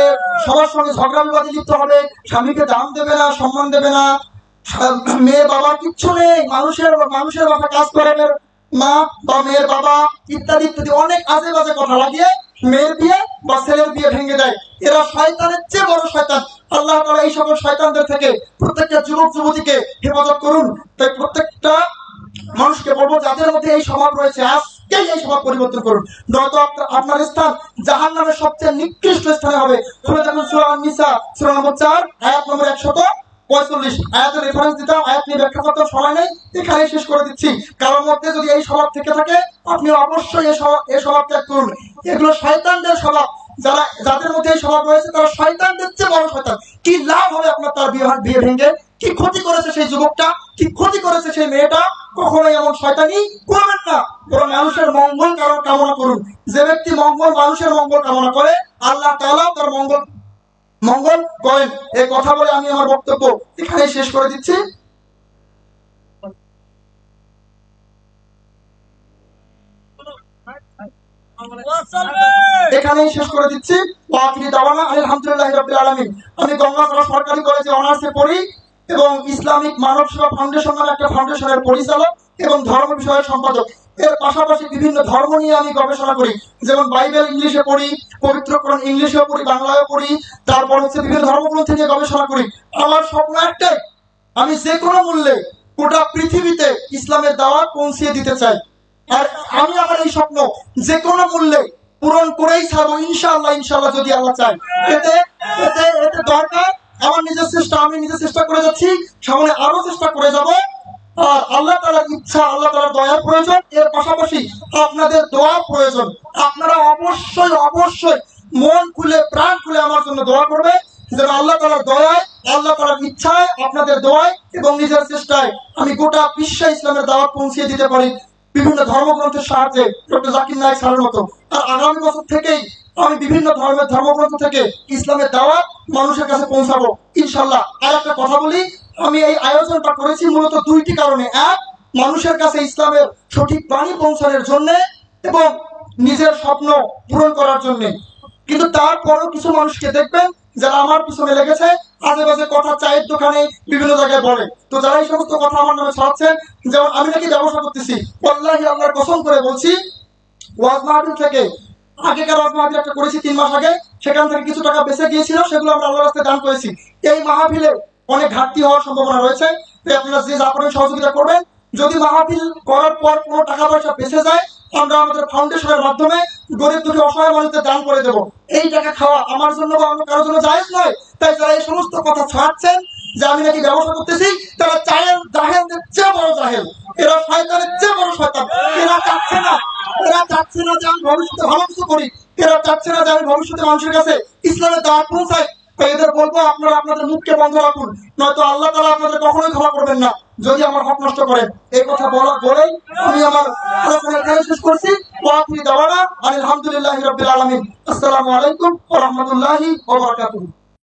সবার সঙ্গে ঝগড়া বিবাদে লিপ্ত হবে, স্বামীকে দাম দেবে না, সম্মান দেবে না, মেয়ের বাবার কিচ্ছু নেই, মানুষের বাবা কাজ করে মা বা মেয়ের বাবা, ইত্যাদি ইত্যাদি অনেক আজে বাজে কথা লাগিয়ে মেয়ের বিয়ে বা ছেলের বিয়ে ভেঙে দেয়। এরা শয়তানের চেয়ে বড় শয়তান। আল্লাহ তাআলা এই সকল শয়তানদের থেকে প্রত্যেকটা যুবক যুবতীকে হেফাজত করুন। তাই প্রত্যেকটা মানুষকে বলবো, যাদের মধ্যে এই স্বভাব রয়েছে আজকেই এই স্বভাব পরিবর্তন করুন, নয়তো আপনার স্থান জাহান্নামের সবচেয়ে নিকৃষ্ট স্থানে হবে। খুলে দেখুন সূরা আন-নিসা সূরা নম্বর 4 আয়াত নম্বর 145। আয়াতের রেফারেন্স দিতাম, আয়াত নিয়ে ব্যাখ্যা করতে সময় নেই, এখানেই শেষ করে দিচ্ছি। কারোর মধ্যে যদি এই স্বভাব থেকে থাকে আপনি অবশ্যই এই স্বভাব ত্যাগ করুন। এগুলো শয়তানদের স্বভাব। যাদের মধ্যে এই স্বভাব রয়েছে তারা শয়তানদের চেয়ে বড় শয়তান। কি লাভ হবে আপনার তার বিয়ে ভেঙে? কি ক্ষতি করেছে সেই যুবকটা, কি ক্ষতি করেছে সেই মেয়েটা? কখনোই এমন শয়তানি করবেন না, বরং মানুষের মঙ্গল কামনা করুন। যে ব্যক্তি মানুষের মঙ্গল কামনা করে আল্লাহ তাআলা তার মঙ্গল করেন। এই কথা বলে আমি আমার বক্তব্য এখানে শেষ করে দিচ্ছি। এখানেই শেষ করে দিচ্ছি। ওয়াকিরি দাওয়ানা আলহামদুলিল্লাহি রাব্বিল আলামিন। আমি গঙ্গাচড়া সরকারি কলেজে অনার্সে পড়ি এবং ইসলামিক মানব সেবা ফাউন্ডেশন নামে একটা ফাউন্ডেশনের পরিচালক এবং ধর্ম বিষয়ক সম্পাদক। এর পাশাপাশি বিভিন্ন ধর্ম নিয়ে আমি গবেষণা করি, যেমন বাইবেল ইংলিশে পড়ি, পবিত্র কোরআন ইংলিশেও পড়ি, বাংলায়ও পড়ি, তারপর বিভিন্ন ধর্মগ্রন্থ নিয়ে গবেষণা করি। আমার স্বপ্ন একটাই, আমি যে কোনো মূল্যে গোটা পৃথিবীতে ইসলামের দাওয়াত পৌঁছিয়ে দিতে চাই। আর আমি আমার এই স্বপ্ন যে কোনো মূল্যে পূরণ করেই ছাড়বো, ইনশাআল্লাহ ইনশাআল্লাহ, যদি আল্লাহ চায়। এতে এতে এতে দরকার আমার নিজের চেষ্টা, আমি নিজে চেষ্টা করে যাচ্ছি, সামনে আরো চেষ্টা করে যাব। আর আল্লাহ তাআলার ইচ্ছা, আল্লাহ তাআলার দয়ার প্রয়োজন। এর পাশাপাশি আপনাদের দোয়ার প্রয়োজন। আপনারা অবশ্যই অবশ্যই মন খুলে প্রাণ খুলে আমার জন্য দোয়া করবে, যেন আল্লাহ তাআলার দয়ায়, আল্লাহ তাআলার ইচ্ছায়, আপনাদের দোয়ায় এবং নিজের চেষ্টায় আমি গোটা বিশ্বে ইসলামের দাওয়াত পৌঁছিয়ে দিতে পারি, বিভিন্ন ধর্মগ্রন্থের সাহায্যে, ডক্টর জাকির নায়েক স্যারের মতো। আর আগামী বছর থেকেই আমি বিভিন্ন ধর্মগ্রন্থ থেকে ইসলামের দাওয়াত মানুষের কাছে পৌঁছাবো ইনশাআল্লাহ। আর একটা কথা বলি, আমি এই আয়োজনটা করেছি মূলত দুইটি কারণে। এক, মানুষের কাছে ইসলামের সঠিক বাণী পৌঁছানোর জন্য এবং নিজের স্বপ্ন পূরণ করার জন্য। কিন্তু তারপরও কিছু মানুষকে দেখবেন যারা আমার পিছনে লেগেছে, আজে বাজে কথা চায়ের দোকানে বিভিন্ন জায়গায় বলে। তো যারা এই সমস্ত কথা আমার নামে ছড়াচ্ছেন, যেমন আমি নাকি ব্যবসা করতেছি, ওয়াল্লাহি আল্লাহর কসম করে বলছি, ওয়াজ মাহফিল থেকে আগেকার ওয়াজ মাহফিল একটা করেছি 3 মাস আগে, সেখান থেকে কিছু টাকা বেঁচে গিয়েছিল, সেগুলো আমরা আল্লাহর রাস্তায় দান করেছি। এই মাহফিলে অনেক ঘাটতি হওয়ার সম্ভাবনা রয়েছে, তাই আপনারা যে যা করেন সহযোগিতা করবেন। যদি মাহফিল করার পর কোনো টাকা পয়সা বেঁচে যায়, আমরা আমাদের ফাউন্ডেশনের মাধ্যমে গরিব দুঃখী অসহায় মানুষদের দান করে দেব। এই টাকা খাওয়া আমার জন্য বা অন্য কারোর জন্য জায়েজ নয়। তাই যারা এই সমস্ত কথা ছড়াচ্ছেন যে আমি নাকি ব্যবসা করতেছি, তারা জাহেলদের চেয়ে বড় জাহেল, এরা শয়তানের চেয়ে বড় শয়তান। এরা চাচ্ছে না যে আমি ভবিষ্যতে ভালো কিছু করি, এরা চাচ্ছে না যে আমি ভবিষ্যতে মানুষের কাছে ইসলামের দাওয়াত পৌঁছাই। তাই এদের বলবো, আপনারা আপনাদের মুখকে বন্ধ রাখুন, নয়তো আল্লাহ তাআলা আপনাদের কখনোই ক্ষমা করবেন না যদি আমার হক নষ্ট করেন। এই কথা বলেই আমি আমার আলোচনা এখানে শেষ করছি। ওয়াকিরি দাওয়ানা আলহামদুলিল্লাহি রাব্বিল আলামিন। আসসালামু আলাইকুম ওয়া রাহমাতুল্লাহি ওয়া বারাকাতুহু।